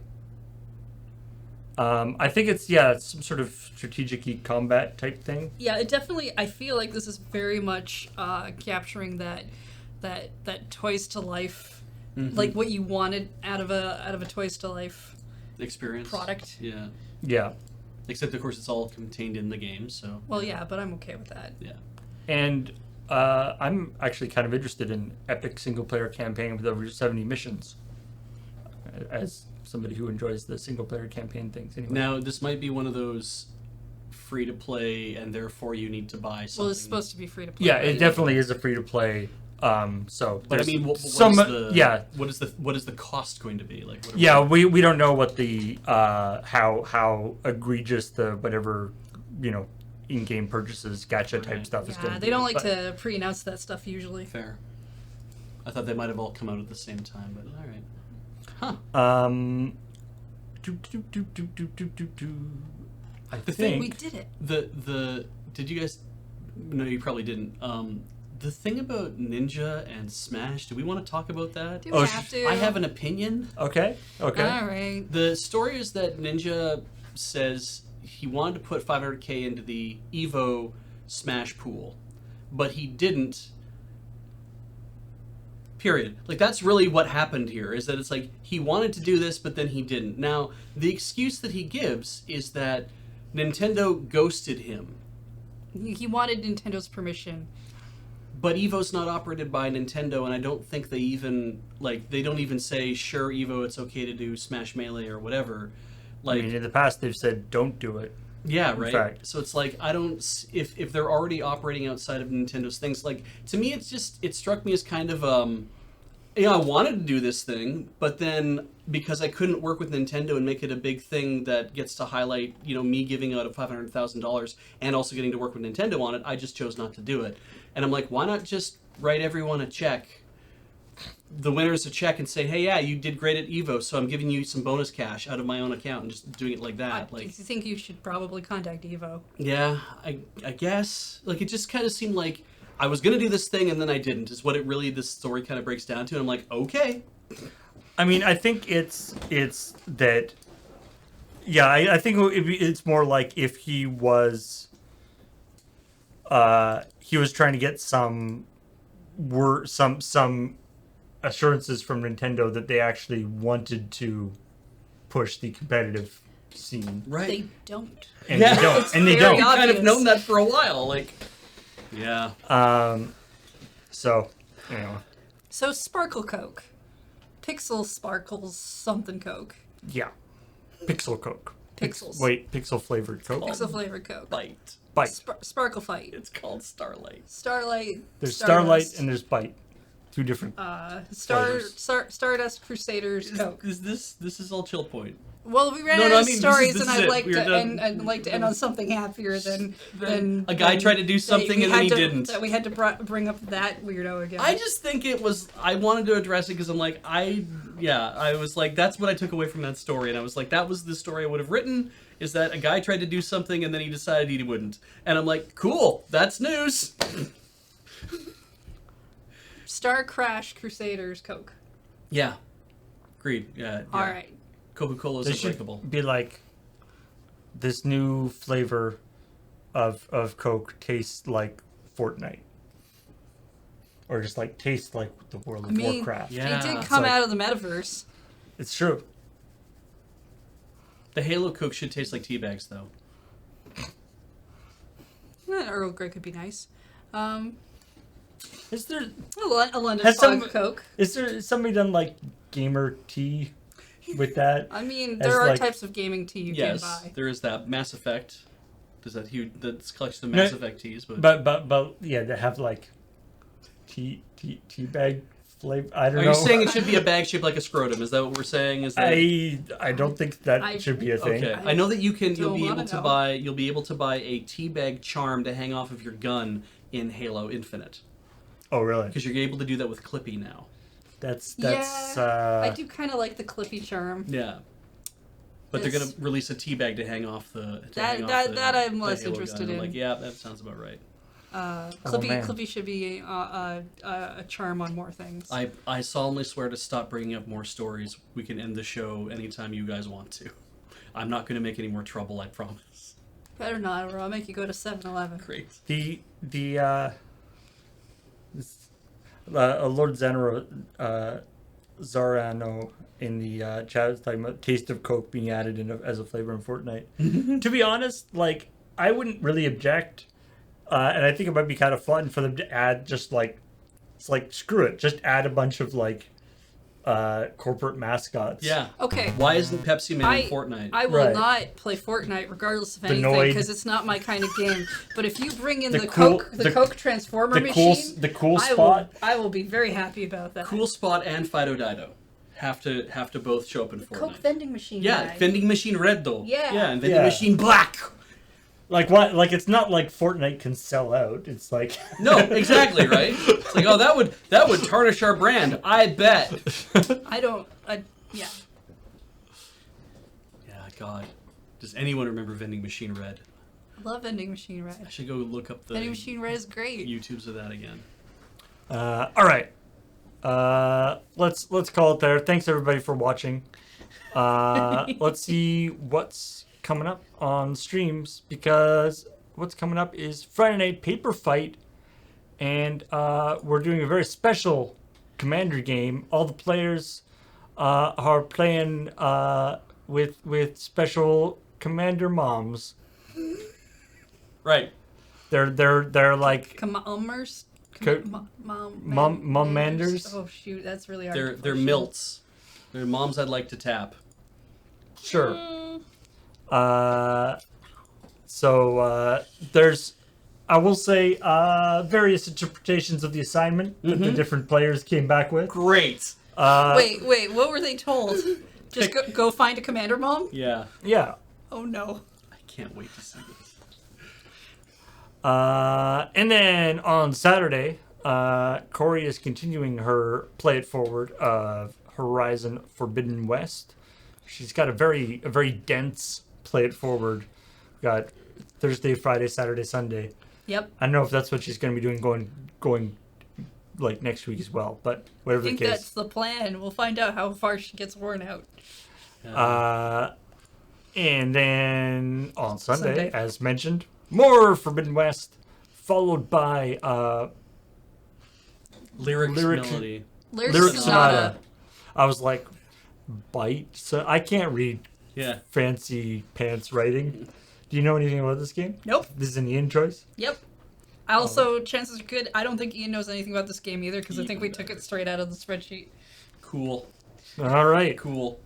I think it's some sort of strategic-y combat type thing. Yeah, it definitely. I feel like this is very much capturing that Toys to Life, like what you wanted out of a Toys to Life experience product. Yeah. Yeah. Except of course it's all contained in the game, so. Well, yeah, but I'm okay with that. Yeah. And I'm actually kind of interested in epic single-player campaign with over 70 missions. As somebody who enjoys the single-player campaign things, anyway. Now, this might be one of those free-to-play, and therefore you need to buy something. Well, it's supposed to be free-to-play. Yeah, it definitely is a free-to-play. So, but I mean, what is the cost going to be? Like, we don't know what the how egregious the whatever in-game purchases gacha type stuff is going to be. They don't like to pre-announce that stuff usually. Fair. I thought they might have all come out at the same time, but all right. Huh. I think we did it. Did you guys? No, you probably didn't. The thing about Ninja and Smash, do we want to talk about that? Do we have to? I have an opinion. Okay. All right. The story is that Ninja says he wanted to put 500K into the Evo Smash pool, but he didn't. Period. Like, that's really what happened here, is that it's like he wanted to do this, but then he didn't. Now, the excuse that he gives is that Nintendo ghosted him. He wanted Nintendo's permission. But Evo's not operated by Nintendo, and I don't think they don't even say, sure, Evo, it's okay to do Smash Melee or whatever. Like, I mean, in the past, they've said, don't do it. Yeah, right. Fact. So it's like, I don't, if they're already operating outside of Nintendo's things, like, to me, it struck me as kind of, I wanted to do this thing, but then because I couldn't work with Nintendo and make it a big thing that gets to highlight, me giving out $500,000 and also getting to work with Nintendo on it, I just chose not to do it. And I'm like, why not just write everyone a check, the winners a check, and say, hey, yeah, you did great at Evo, so I'm giving you some bonus cash out of my own account, and just doing it like that. I think you should probably contact Evo. Yeah, I guess. It just kind of seemed like I was going to do this thing and then I didn't, is what this story kind of breaks down to. And I'm like, okay. I mean, I think it's that. Yeah, I think it's more like if he was trying to get some assurances from Nintendo that they actually wanted to push the competitive scene. Right. They don't. And they don't. And they don't. I've kind of known that for a while. Yeah. So, anyway. So Sparkle Coke. Pixel Sparkles something Coke. Yeah. Pixel Coke. Pixels. Pixel flavored Coke. Pixel flavored Coke. Bite. Sparkle Fight. It's called Starlight. There's Starlight and there's Bite. Two different Stardust Crusaders Coke. This is all ChillPoint. Well, we ran out of stories, and I'd like to end on something happier than a guy tried to do something and then he didn't. That we had to bring up that weirdo again. I just think it was. I wanted to address it because I'm like, I was like, that's what I took away from that story, and I was like, that was the story I would have written. Is that a guy tried to do something and then he decided he wouldn't, and I'm like, cool, that's news. Star Crash Crusaders Coke. Yeah, agreed. Yeah. All right. Coca-Cola is unbreakable. Be like, this new flavor of Coke tastes like Fortnite, or just tastes like the World of Warcraft. Yeah, it did come out of the metaverse. It's true. The Halo Coke should taste like tea bags, though. Earl Grey could be nice. Is there a London Fog Coke? Is there somebody done gamer tea with that? I mean, there are types of gaming tea you can buy. Yes, there is that. Mass Effect. There's that huge collection of Mass Effect teas, but yeah, they have tea bag flavor. I don't know. Are you saying it should be a bag shaped like a scrotum? Is that what we're saying? Is that... I don't think that should be a thing. Okay, I know that you'll be able to buy a tea bag charm to hang off of your gun in Halo Infinite. Oh, really? Because you're able to do that with Clippy now. That's I do kind of like the Clippy charm. Yeah. But they're going to release a tea bag to hang off the... That I'm less interested in. I'm like, yeah, that sounds about right. Clippy should be a charm on more things. I solemnly swear to stop bringing up more stories. We can end the show anytime you guys want to. I'm not going to make any more trouble, I promise. Better not, or I'll make you go to 7-Eleven. Great. Lord Zarano in the chat was talking about taste of Coke being added as a flavor in Fortnite. To be honest, I wouldn't really object, and I think it might be kind of fun for them to add screw it, just add a bunch of corporate mascots. Yeah. Okay. Why isn't Pepsi Man in Fortnite? I will not play Fortnite regardless of anything because it's not my kind of game. But if you bring in the Coke Transformer machine, I will be very happy about that. Cool Spot and Fido Dido have to both show up in Fortnite. Coke vending machine. Yeah, vending machine red though. Yeah. Yeah, and vending machine black. What? It's not like Fortnite can sell out. It's no, exactly right. It's like, oh, that would tarnish our brand. I bet. Yeah. Yeah, God. Does anyone remember vending machine red? I love vending machine red. I should go look up the vending machine red is great. YouTubes of that again. All right. Let's call it there. Thanks everybody for watching. Let's see what's coming up on streams, because what's coming up is Friday Night Paper Fight, and we're doing a very special Commander game. All the players are playing with special Commander moms. Right. They're like Commanders. Mom-manders. Oh shoot, that's really hard. They're milts. They're moms I'd like to tap. Sure. So there's I will say various interpretations of the assignment that the different players came back with. Great. Wait, what were they told? Just go find a commander mom? Yeah. Yeah. Oh no. I can't wait to see this. And then on Saturday, Corey is continuing her play it forward of Horizon Forbidden West. She's got a very dense play it forward. Got Thursday, Friday, Saturday, Sunday. Yep. I don't know if that's what she's going to be doing going like next week as well, but whatever I think the case. that's the plan. We'll find out how far she gets worn out. And then on Sunday, as mentioned, more Forbidden West, followed by Lyric Melody. Lyric Sonata. I was like, bite? So I can't read Yeah. fancy pants writing. Do you know anything about this game? Nope. This is an Ian choice? Yep. Also, chances are good. I don't think Ian knows anything about this game either because I think we took it straight out of the spreadsheet. Cool. All right. Cool.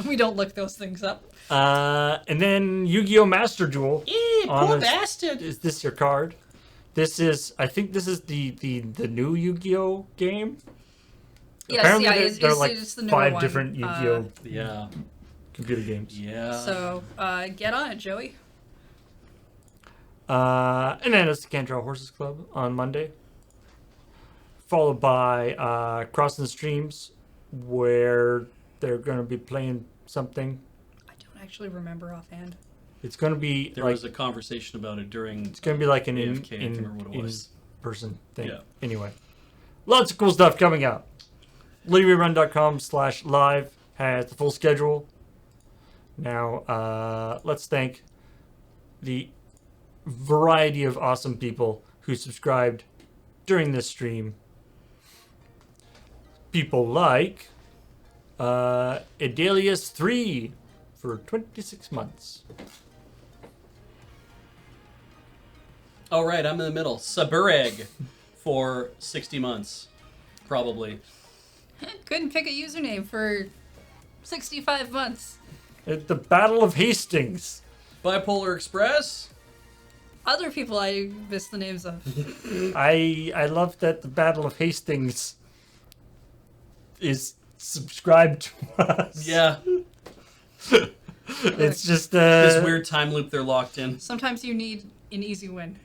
We don't look those things up. And then Yu-Gi-Oh! Master Duel. Poor bastard. Is this your card? I think this is the new Yu-Gi-Oh! Game. Yes, Apparently there are like it's the newer 5 one. different Yu-Gi-Oh! Yeah. Computer games. Yeah. So, get on it, Joey. And then it's the Cantrell Horses Club on Monday. Followed by Crossing the Streams, where they're going to be playing something. I don't actually remember offhand. It's going to be There was a conversation about it during. It's going to be like an AFK, I can't remember what it was. in-person thing. Yeah. Anyway, lots of cool stuff coming out. LittleRerun.com/live has the full schedule. Now, let's thank the variety of awesome people who subscribed during this stream. People like Edelius3 for 26 months. Oh, right, I'm in the middle. Sabureg for 60 months. Probably. Couldn't pick a username for 65 months. At the Battle of Hastings. Bipolar Express? Other people I missed the names of. I love that the Battle of Hastings is subscribed to us. Yeah. It's just This weird time loop they're locked in. Sometimes you need an easy win.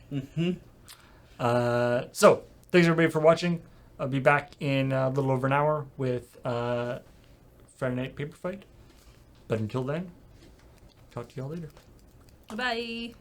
So, thanks everybody for watching. I'll be back in a little over an hour with Friday Night Paper Fight. But until then, talk to y'all later. Bye.